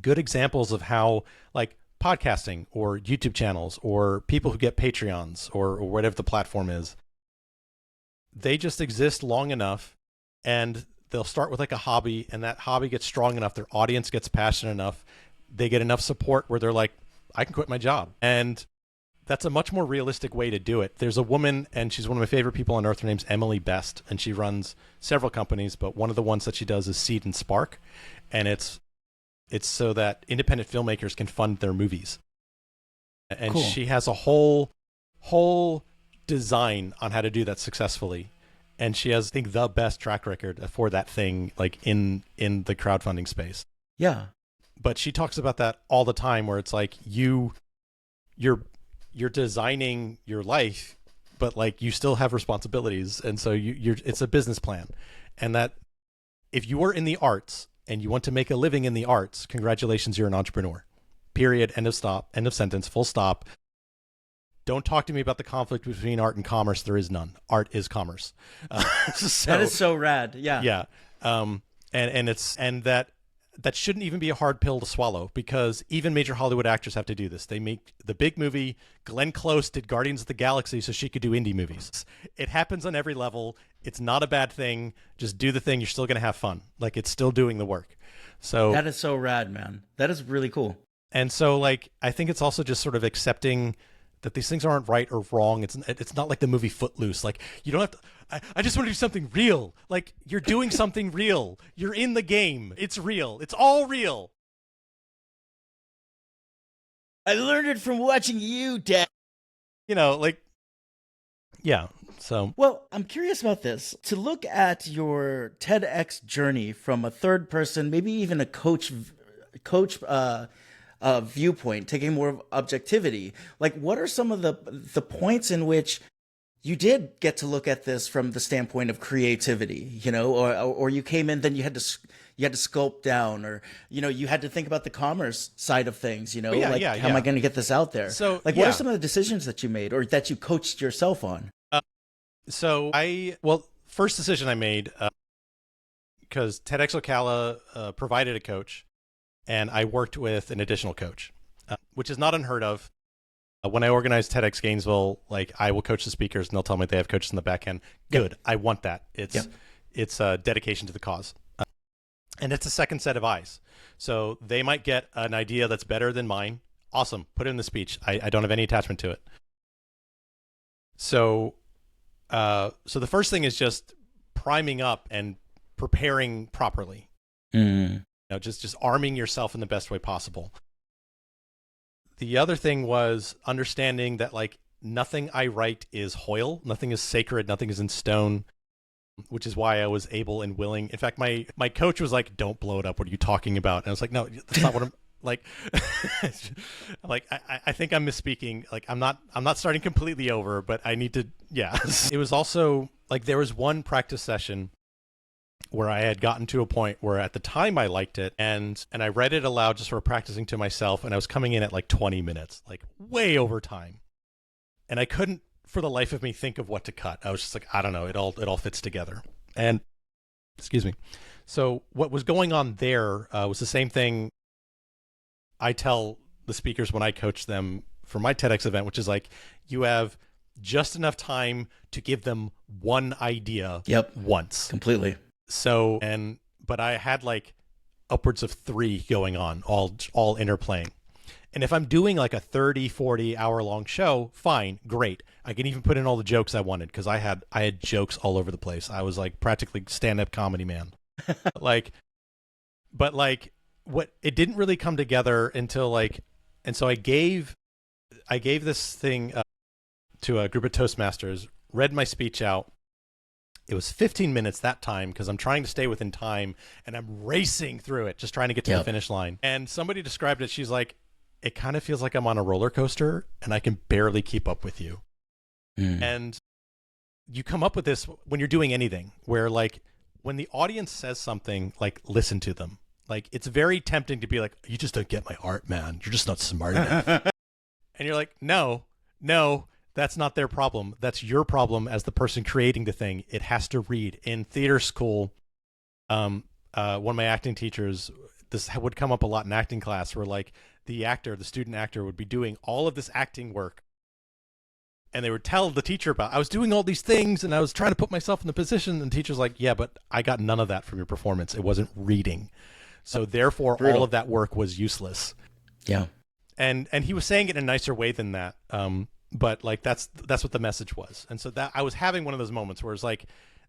good examples of how like podcasting or YouTube channels or people who get Patreons or whatever the platform is, they just exist long enough and they'll start with like a hobby, and that hobby gets strong enough, their audience gets passionate enough, they get enough support where they're like, I can quit my job. And that's a much more realistic way to do it. There's a woman, and she's one of my favorite people on earth. Her name's Emily Best, and she runs several companies, but one of the ones that she does is Seed and Spark, and it's so that independent filmmakers can fund their movies. And cool. She has a whole design on how to do that successfully, and she has, I think, the best track record for that thing, like in the crowdfunding space. Yeah. But she talks about that all the time, where it's like you're designing your life, but like you still have responsibilities, and so it's a business plan, and that if you are in the arts and you want to make a living in the arts, congratulations, you're an entrepreneur. Period. End of stop. End of sentence. Full stop. Don't talk to me about the conflict between art and commerce. There is none. Art is commerce. That is so rad. Yeah. Yeah. And that shouldn't even be a hard pill to swallow, because even major Hollywood actors have to do this. They make the big movie. Glenn Close did Guardians of the Galaxy so she could do indie movies. It happens on every level. It's not a bad thing. Just do the thing. You're still going to have fun. Like, it's still doing the work. So that is so rad, man. That is really cool. And so, like, I think it's also just sort of accepting that these things aren't right or wrong. It's not like the movie Footloose. Like, you don't have to. I just want to do something real. Like, you're doing something real. You're in the game. It's real. It's all real. I learned it from watching you, Dad. You know, like, yeah. So, well, I'm curious about this. To look at your TEDx journey from a third person, maybe even a coach viewpoint, taking more of objectivity. Like, what are some of the points in which you did get to look at this from the standpoint of creativity, you know, or you came in, then you had to sculpt down, or, you know, you had to think about the commerce side of things, you know, how am I going to get this out there? So, like, what are some of the decisions that you made or that you coached yourself on? First decision I made, because TEDxOcala provided a coach, and I worked with an additional coach, which is not unheard of. When I organize TEDx Gainesville, like, I will coach the speakers, and they'll tell me they have coaches in the back end. Good. Yep. I want that. It's a dedication to the cause. And it's a second set of eyes. So they might get an idea that's better than mine. Awesome. Put it in the speech. I don't have any attachment to it. So the first thing is just priming up and preparing properly. You know, just arming yourself in the best way possible. The other thing was understanding that, like, nothing I write is Hoyle. Nothing is sacred. Nothing is in stone, which is why I was able and willing. In fact, my coach was like, "Don't blow it up. What are you talking about?" And I was like, "No, that's not what I'm like." Like, I think I'm misspeaking. Like, I'm not starting completely over, but I need to. Yeah. It was also like, there was one practice session where I had gotten to a point where at the time I liked it, and I read it aloud just for practicing to myself, and I was coming in at like 20 minutes, like way over time. And I couldn't for the life of me think of what to cut. I was just like, I don't know, it all fits together. And excuse me. So what was going on there was the same thing I tell the speakers when I coach them for my TEDx event, which is like, you have just enough time to give them one idea once. Completely. So, but I had like upwards of 3 going on, all interplaying. And if I'm doing like a 30, 40 hour long show, fine, great. I can even put in all the jokes I wanted, because I had jokes all over the place. I was like practically stand-up comedy man. But what, it didn't really come together until like, and so I gave this thing to a group of Toastmasters, read my speech out. It was 15 minutes that time, because I'm trying to stay within time, and I'm racing through it, just trying to get to the finish line. And somebody described it. She's like, it kind of feels like I'm on a roller coaster, and I can barely keep up with you. And you come up with this when you're doing anything, where like, when the audience says something, like, listen to them. Like, it's very tempting to be like, you just don't get my art, man. You're just not smart enough. And you're like, no. That's not their problem. That's your problem as the person creating the thing. It has to read. In theater school, one of my acting teachers, this would come up a lot in acting class, where like the student actor would be doing all of this acting work, and they would tell the teacher about, I was doing all these things and I was trying to put myself in the position, and the teacher's like, yeah, but I got none of that from your performance. It wasn't reading. So therefore, all of that work was useless. Yeah. And he was saying it in a nicer way than that. But like, that's what the message was. And so that I was having one of those moments where it's like,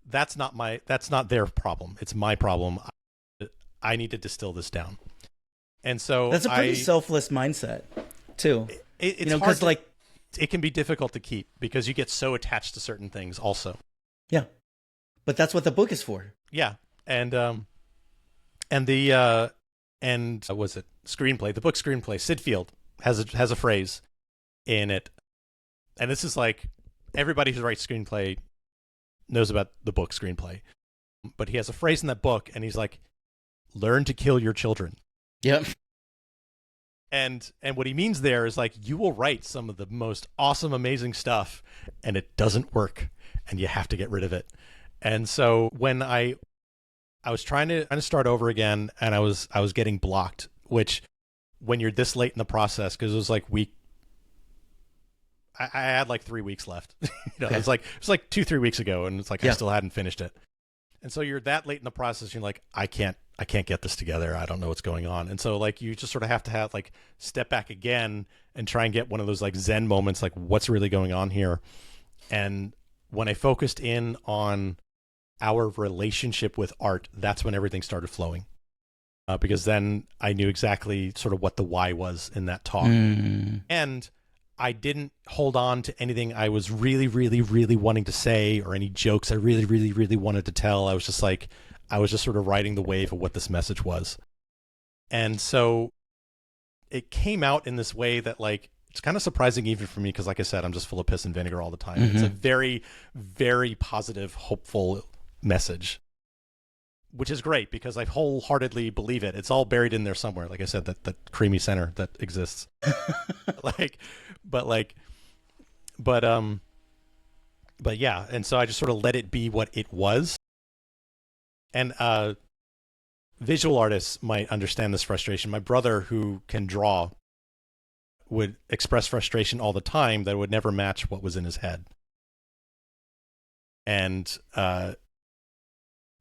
that's not their problem. It's my problem. I need to distill this down. And so that's a pretty selfless mindset too. It's, you know, because like, it can be difficult to keep, because you get so attached to certain things also. Yeah. But that's what the book is for. Yeah. And what was it? screenplay, the book screenplay, Sid Field has a phrase in it, and this is like everybody who writes screenplay knows about the book screenplay, but he has a phrase in that book, and he's like, "Learn to kill your children." Yep. And what he means there is like, you will write some of the most awesome, amazing stuff, and it doesn't work, and you have to get rid of it. And so when I was trying to start over again, and I was getting blocked, which when you're this late in the process, because it was like I had like 3 weeks left. Okay. It was like 2-3 weeks ago, and it's like I still hadn't finished it. And so you're that late in the process, you're like, I can't get this together. I don't know what's going on. And so like you just sort of have to have like step back again and try and get one of those like Zen moments, like what's really going on here. And when I focused in on our relationship with art, that's when everything started flowing. Because then I knew exactly sort of what the why was in that talk. And I didn't hold on to anything I was really, really, really wanting to say, or any jokes I really, really, really wanted to tell. I was just sort of riding the wave of what this message was. And so it came out in this way that like, it's kind of surprising even for me, because like I said, I'm just full of piss and vinegar all the time. It's a very, very positive, hopeful message, which is great because I wholeheartedly believe it. It's all buried in there somewhere. Like I said, that creamy center that exists. But yeah. And so I just sort of let it be what it was. And visual artists might understand this frustration. My brother, who can draw, would express frustration all the time that would never match what was in his head. And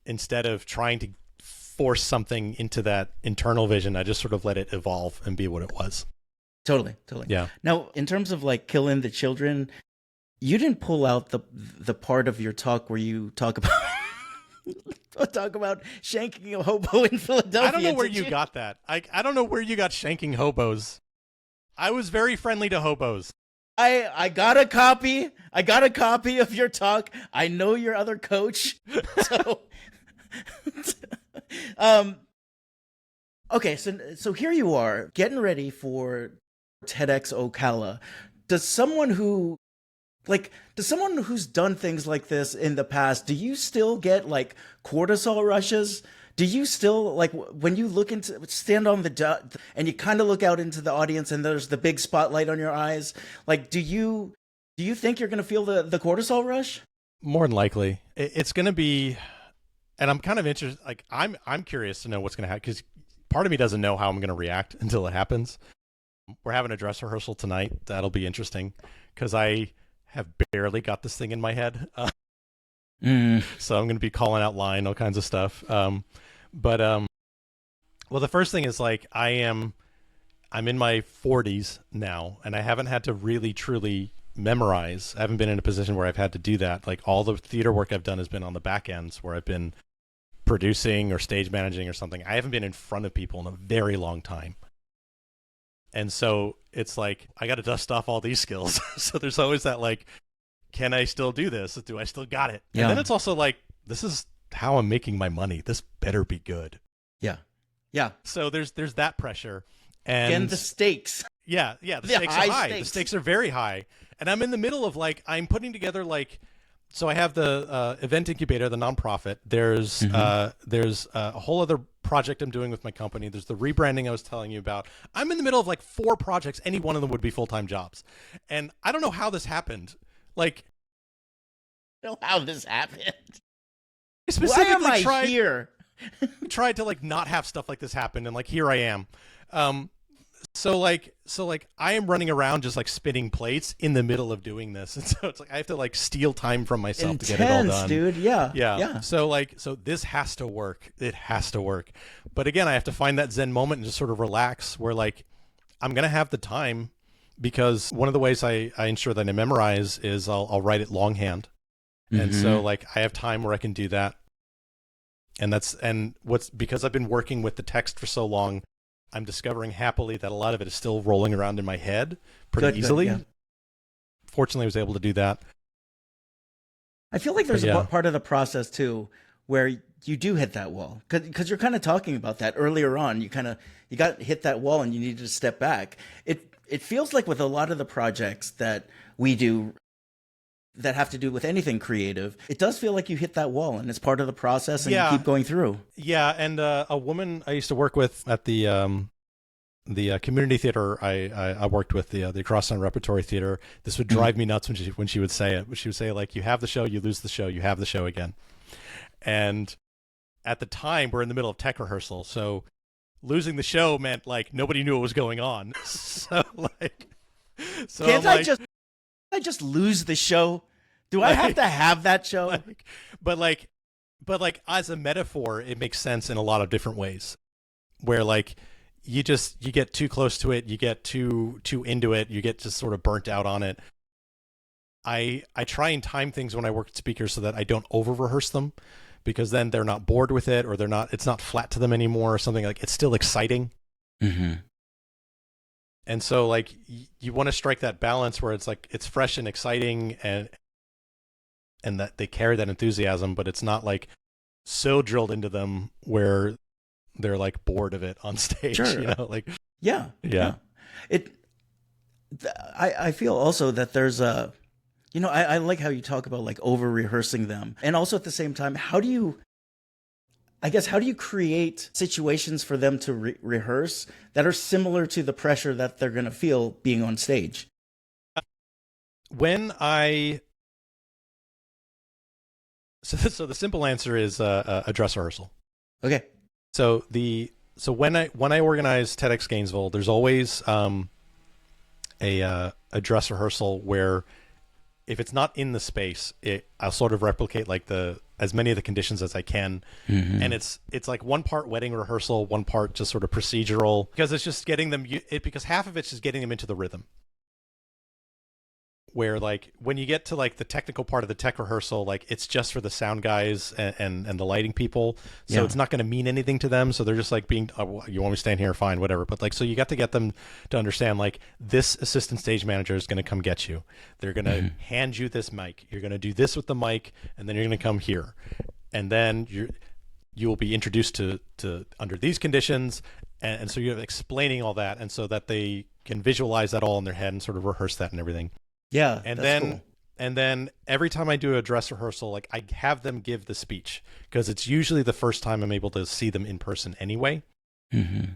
instead of trying to force something into that internal vision, I just sort of let it evolve and be what it was. Totally. Yeah. Now, in terms of like killing the children, you didn't pull out the part of your talk where you talk about shanking a hobo in Philadelphia. I don't know where you got that. I don't know where you got shanking hobos. I was very friendly to hobos. I got a copy. I got a copy of your talk. I know your other coach. So okay, so here you are getting ready for TEDxOcala. Does someone who's done things like this in the past, do you still get like cortisol rushes? Do you still, like, when you stand on and you kind of look out into the audience and there's the big spotlight on your eyes, like, do you think you're going to feel the cortisol rush? More than likely. It's going to be, and I'm kind of interested, like, I'm curious to know what's going to happen, because part of me doesn't know how I'm going to react until it happens. We're having a dress rehearsal tonight. That'll be interesting, because I have barely got this thing in my head. So I'm going to be calling out line, all kinds of stuff. Well, the first thing is like, I'm in my 40s now, and I haven't had to really truly memorize. I haven't been in a position where I've had to do that. Like, all the theater work I've done has been on the back ends, where I've been producing or stage managing or something. I haven't been in front of people in a very long time. And so it's like, I got to dust off all these skills. So there's always that, like, can I still do this? Do I still got it? Yeah. And then it's also like, this is how I'm making my money. This better be good. Yeah. So there's that pressure. And the stakes. Yeah. The stakes are high. The stakes are very high. And I'm in the middle of, like, I'm putting together, like, so I have the event incubator, the nonprofit. There's a whole other project I'm doing with my company. There's the rebranding I was telling you about. I'm in the middle of like 4 projects. Any one of them would be full-time jobs. And I don't know how this happened. Like, I don't know how this happened. I specifically Why am I here? tried to like not have stuff like this happen, and like here I am. So like I am running around just like spinning plates in the middle of doing this, and so it's like I have to like steal time from myself to get it all done. Dude. Yeah. So this has to work. It has to work. But again, I have to find that Zen moment and just sort of relax, where like I'm gonna have the time, because one of the ways I ensure that I memorize is I'll write it longhand, and so like I have time where I can do that. And because I've been working with the text for so long, I'm discovering happily that a lot of it is still rolling around in my head pretty easily. Yeah. Fortunately, I was able to do that. I feel like there's a part of the process too where you do hit that wall? Because you're kind of talking about that earlier on. You got hit that wall and you needed to step back. It feels like with a lot of the projects that we do that have to do with anything creative, it does feel like you hit that wall and it's part of the process and you keep going through. Yeah, and a woman I used to work with at the community theater I worked with, the Crosstown Repertory Theater. This would drive me nuts when she would say it. She would say, like, you have the show, you lose the show, you have the show again. And at the time, we're in the middle of tech rehearsal, so losing the show meant like nobody knew what was going on. So can't I just lose the show? Do I have to have that show? But as a metaphor, it makes sense in a lot of different ways. Where like you get too close to it, you get too into it, you get just sort of burnt out on it. I try and time things when I work with speakers so that I don't over rehearse them, because then they're not bored with it, or it's not flat to them anymore, or something. Like, it's still exciting. Mm-hmm. And so like you want to strike that balance where it's like it's fresh and exciting, and that they carry that enthusiasm, but it's not like so drilled into them where they're like bored of it on stage. Sure. You know, like yeah. I feel also that there's I like how you talk about like over rehearsing them, and also at the same time, how do you create situations for them to rehearse that are similar to the pressure that they're going to feel being on stage? So the simple answer is a dress rehearsal. Okay. So when I organize TEDx Gainesville, there's always a dress rehearsal where, if it's not in the space, I'll sort of replicate like as many of the conditions as I can. Mm-hmm. And it's like one part wedding rehearsal, one part just sort of procedural, because it's just getting them, because half of it's just getting them into the rhythm. Where like when you get to like the technical part of the tech rehearsal, like it's just for the sound guys and the lighting people. So it's not going to mean anything to them. So they're just like being, oh, you want me to stand here? Fine, whatever. But like, so you got to get them to understand, like, this assistant stage manager is going to come get you. They're going to hand you this mic. You're going to do this with the mic, and then you're going to come here. And then you will be introduced to under these conditions. And so you're explaining all that. And so that they can visualize that all in their head and sort of rehearse that and everything. Yeah, and then every time I do a dress rehearsal, like, I have them give the speech, because it's usually the first time I'm able to see them in person anyway. Mm-hmm.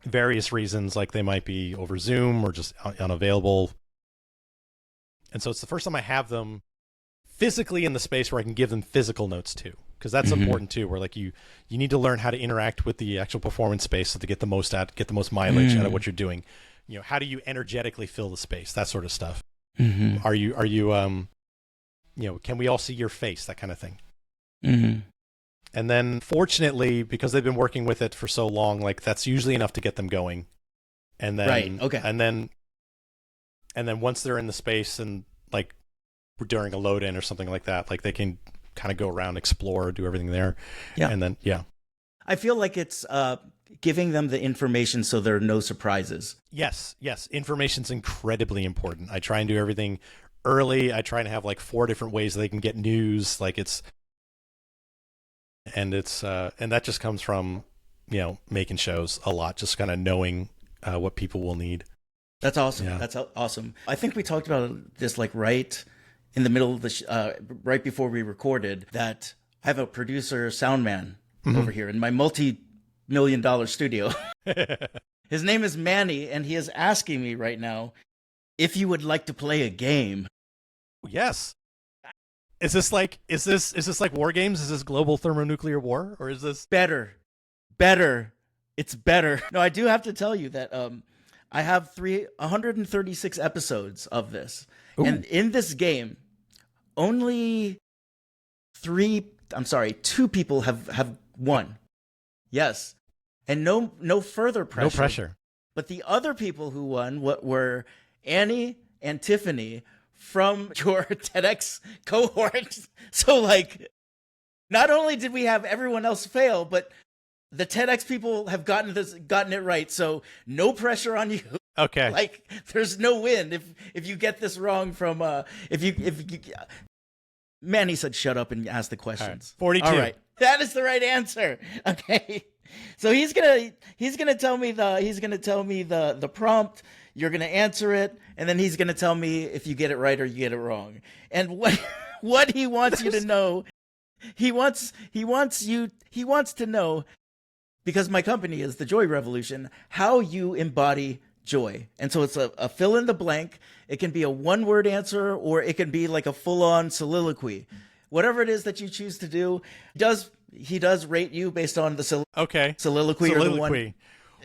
Various reasons, like they might be over Zoom or just unavailable. And so it's the first time I have them physically in the space where I can give them physical notes too, because that's important too, where like you need to learn how to interact with the actual performance space so to get the most mileage out of what you're doing. You know, how do you energetically fill the space? That sort of stuff. Mm-hmm. Are you can we all see your face? That kind of thing. Mm-hmm. And then, fortunately, because they've been working with it for so long, like that's usually enough to get them going. And then, right. Okay. And then once they're in the space and like during a load in or something like that, like they can kind of go around, explore, do everything there. Yeah. And then, I feel like it's giving them the information so there are no surprises. Yes. Information's incredibly important. I try and do everything early. I try and have like 4 different ways they can get news. Like and that just comes from, making shows a lot, just kind of knowing what people will need. That's awesome. Yeah. That's awesome. I think we talked about this like right in the middle of the right before we recorded, that I have a producer sound man over here in my multi-million-dollar studio. His name is Manny, and he is asking me right now if you would like to play a game. Yes. Is this like war games? Is this global thermonuclear war, or is this better? It's better. No, I do have to tell you that I have 136 episodes of this. Ooh. And in this game, only 2 people have won. Yes. And no further pressure. No pressure. But the other people who won were Annie and Tiffany from your TEDx cohort. So like, not only did we have everyone else fail, but the TEDx people have gotten it right. So no pressure on you. Okay. Like, there's no win if you get this wrong from if you Manny said shut up and ask the questions. All right. 42. All right. That is the right answer. Okay. So he's gonna tell me the prompt. You're gonna answer it, and then he's gonna tell me if you get it right or you get it wrong. And what he wants you to know, he wants to know, because my company is the Joy Revolution, how you embody joy. And so it's a fill in the blank. It can be a one-word answer, or it can be like a full-on soliloquy. Whatever it is that you choose to do, he does rate you based on the soliloquy or the one.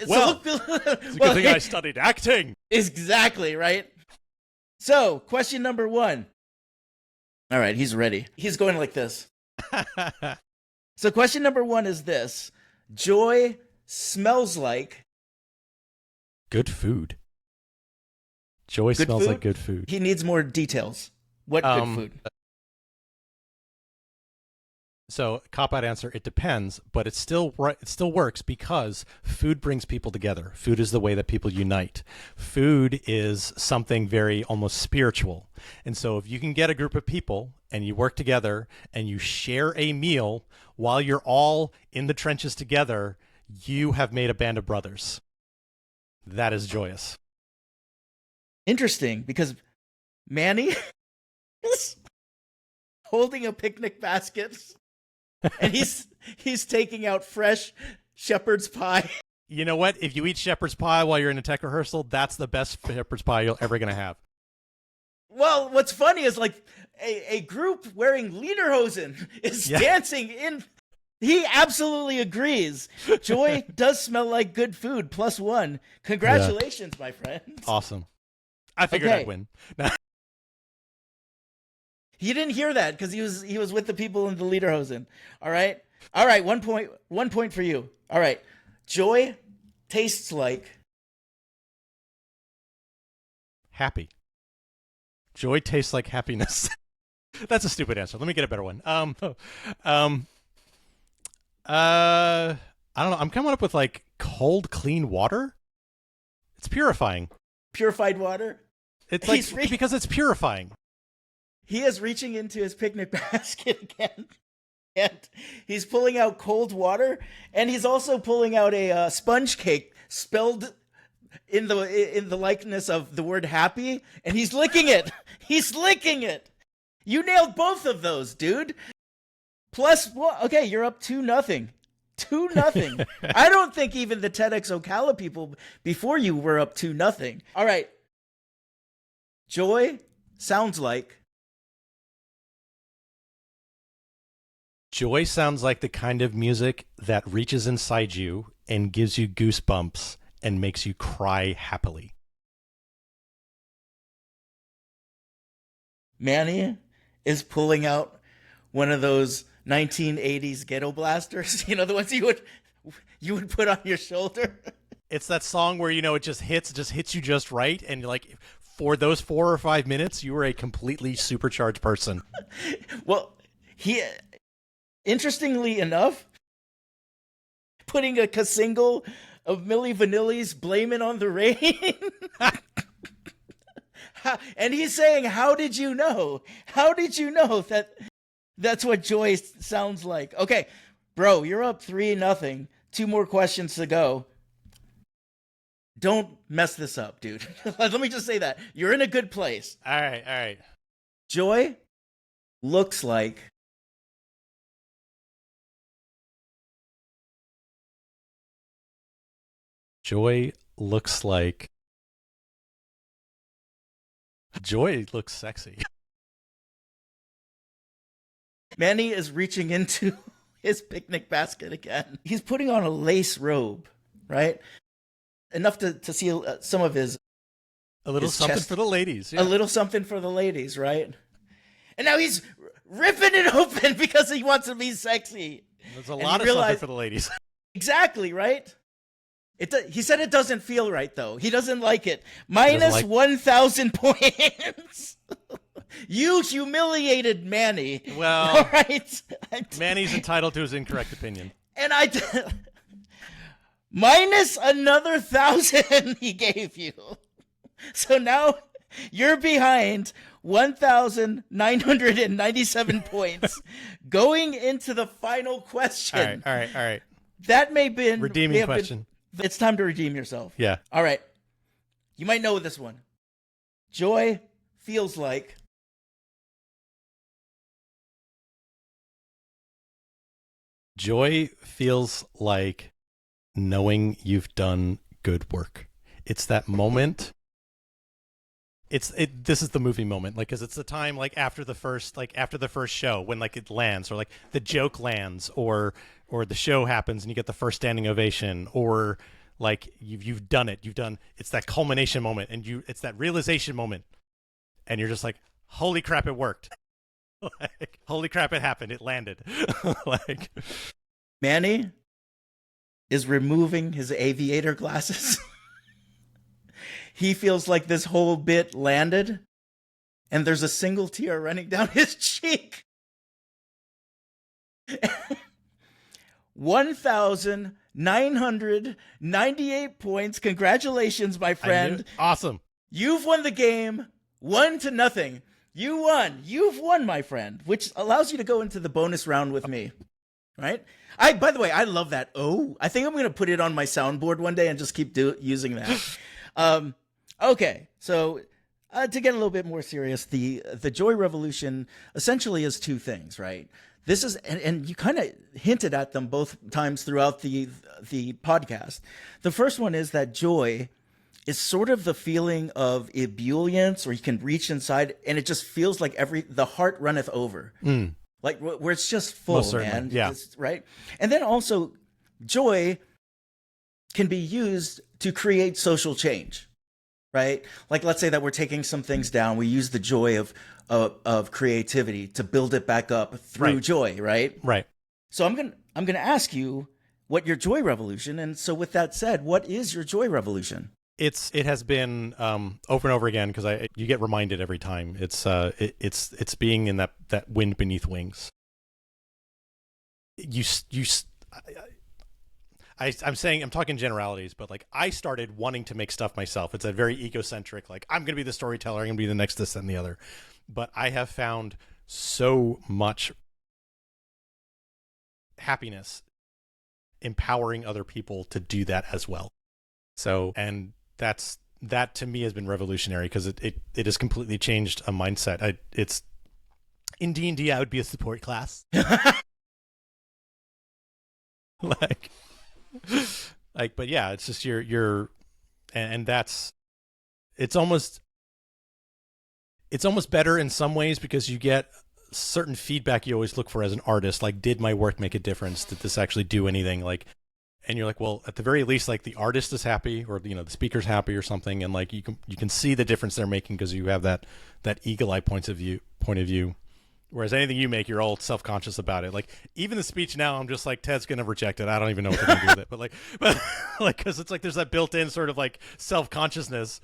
Well, it's a good thing I studied acting. Exactly, right? So, question number 1. All right, he's ready. He's going like this. So, question number 1 is this. Joy smells like... good food. Joy smells like good food. He needs more details. What good food? So, cop-out answer, it depends, but it still works because food brings people together. Food is the way that people unite. Food is something very almost spiritual. And so if you can get a group of people and you work together and you share a meal while you're all in the trenches together, you have made a band of brothers. That is joyous. Interesting, because Manny is holding a picnic basket. And he's taking out fresh shepherd's pie. You know what? If you eat shepherd's pie while you're in a tech rehearsal, that's the best shepherd's pie you're ever going to have. Well, what's funny is like a group wearing lederhosen is dancing in. He absolutely agrees. Joy does smell like good food. +1. Congratulations, my friend. Awesome. I figured I'd win. He didn't hear that because he was with the people in the lederhosen. All right. 1 point for you. All right. Joy tastes like happy. Joy tastes like happiness. That's a stupid answer. Let me get a better one. I don't know. I'm coming up with like cold, clean water. It's purifying. Purified water. It's like because it's purifying. He is reaching into his picnic basket again, and he's pulling out cold water, and he's also pulling out a sponge cake spelled in the likeness of the word happy, and he's licking it. He's licking it. You nailed both of those, dude. Okay, you're up 2-0. 2-0. I don't think even the TEDxOcala people before you were up 2-0. All right. Joy sounds like... Joy sounds like the kind of music that reaches inside you and gives you goosebumps and makes you cry happily. Manny is pulling out one of those 1980s ghetto blasters. You know, the ones you would put on your shoulder. It's that song where, you know, it just hits you just right, and like for those 4 or 5 minutes, you were a completely supercharged person. Well, interestingly enough, putting a single of Milli Vanilli's "Blame It on the Rain," and he's saying, "How did you know? How did you know that that's what joy sounds like?" Okay, bro, you're up 3-0. 2 more questions to go. Don't mess this up, dude. Let me just say that you're in a good place. All right. Joy looks like. Joy looks like. Joy looks sexy. Manny is reaching into his picnic basket again. He's putting on a lace robe, right? Enough to see some of his. A little something chest. For the ladies. Yeah. A little something for the ladies, right? And now he's ripping it open because he wants to be sexy. There's a lot of something for the ladies. Exactly, right? He said it doesn't feel right, though. He doesn't like it. Minus 1,000 points. You humiliated Manny. Well, all right. Manny's entitled to his incorrect opinion. And minus another 1,000 he gave you. So now You're behind 1,997 points going into the final question. All right. That may be Redeeming question. It's time to redeem yourself. Yeah. All right. You might know this one. Joy feels like. Joy feels like knowing you've done good work. It's that moment. This is the movie moment, like, because it's the time, like, after the first show, when, like, it lands, or like the joke lands, or the show happens and you get the first standing ovation, or like you've done it. It's that culmination moment, and it's that realization moment, and you're just like, holy crap, it worked. Like, holy crap, it happened. It landed. Like, Manny is removing his aviator glasses. He feels like this whole bit landed, and there's a single tear running down his cheek. 1,998 points. Congratulations, my friend. Awesome. You've won the game 1-0. You won. You've won, my friend, which allows you to go into the bonus round with me. Right? By the way, I love that. Oh, I think I'm going to put it on my soundboard one day and just keep using that. Okay, so to get a little bit more serious, the Joy Revolution essentially is two things, right? This is, and you kind of hinted at them both times throughout the podcast. The first one is that joy is sort of the feeling of ebullience, or you can reach inside, and it just feels like the heart runneth over, like where it's just full, man. Yeah, right. And then also, joy can be used to create social change. Right? Like, let's say that we're taking some things down. We use the joy of creativity to build it back up through joy, right? Right. So I'm gonna ask you what your joy revolution. And so with that said, what is your joy revolution? It has been over and over again, because you get reminded every time. It's being in that wind beneath wings. I'm talking generalities, but like, I started wanting to make stuff myself. It's a very egocentric, like, I'm going to be the storyteller, I'm going to be the next this and the other. But I have found so much happiness empowering other people to do that as well. So, and that to me has been revolutionary, because it has completely changed a mindset. It's in D&D, I would be a support class. But yeah, it's just and that's, it's almost better in some ways, because you get certain feedback you always look for as an artist. Like, did my work make a difference? Did this actually do anything? Like, and you're like, well, at the very least, like, the artist is happy, or, the speaker's happy or something. And like, you can see the difference they're making, because you have that eagle eye point of view. Whereas anything you make, you're all self-conscious about it. Like, even the speech now, I'm just like, Ted's gonna reject it. I don't even know what to do with it. But because it's like, there's that built-in sort of like self-consciousness.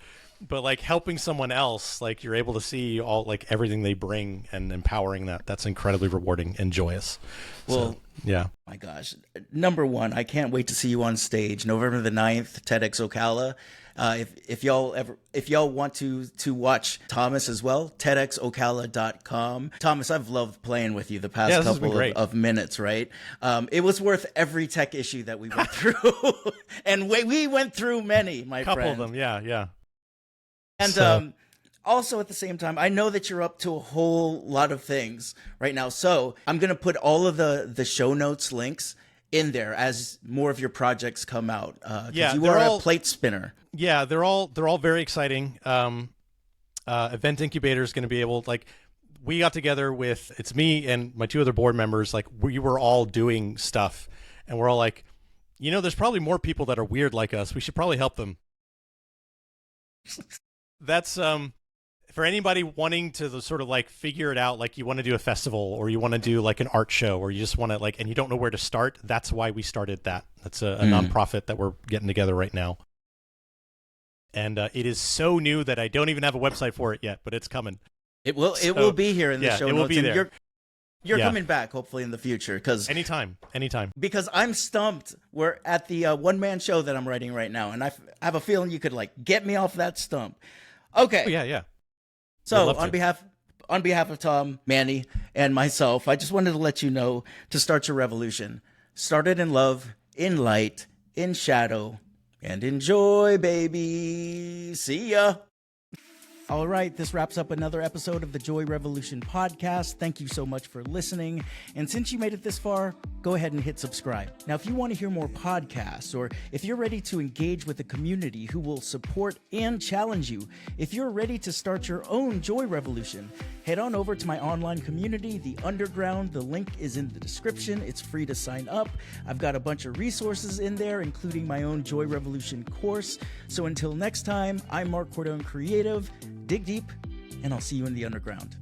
But like, helping someone else, like, you're able to see all, like, everything they bring, and empowering that's incredibly rewarding and joyous. Well, so, yeah. My gosh, number one, I can't wait to see you on stage November the 9th, TEDxOcala. If y'all want to watch Thomas as well, TEDxOcala.com. Thomas, I've loved playing with you the past couple of minutes, right? It was worth every tech issue that we went through. And we went through many, my friend. Couple of them, yeah. And also, at the same time, I know that you're up to a whole lot of things right now. So I'm going to put all of the show notes links in there as more of your projects come out. Yeah, you are a plate spinner. Yeah, they're all very exciting. Event Incubator is going to be able, like, we got together with, it's me and my two other board members. Like, we were all doing stuff, and we're all like, there's probably more people that are weird like us. We should probably help them. That's for anybody wanting to sort of like figure it out, like, you want to do a festival, or you want to do like an art show, or you just want to, like, and you don't know where to start. That's why we started that. That's a nonprofit that we're getting together right now. And it is so new that I don't even have a website for it yet, but it's coming. It will be here in the show notes. It will be there. You're coming back, hopefully, in the future. Because anytime. Because I'm stumped. We're at the one-man show that I'm writing right now, and I have a feeling you could, like, get me off that stump. Okay. Oh, yeah. So on behalf of Tom, Manny, and myself, I just wanted to let you know to start your revolution. Start it in love, in light, in shadow, and enjoy, baby. See ya. All right, this wraps up another episode of the Joy Revolution podcast. Thank you so much for listening. And since you made it this far, go ahead and hit subscribe. Now, if you want to hear more podcasts, or if you're ready to engage with a community who will support and challenge you, if you're ready to start your own Joy Revolution, head on over to my online community, The Underground. The link is in the description. It's free to sign up. I've got a bunch of resources in there, including my own Joy Revolution course. So until next time, I'm Mark Cordone Creative. Dig deep, and I'll see you in the underground.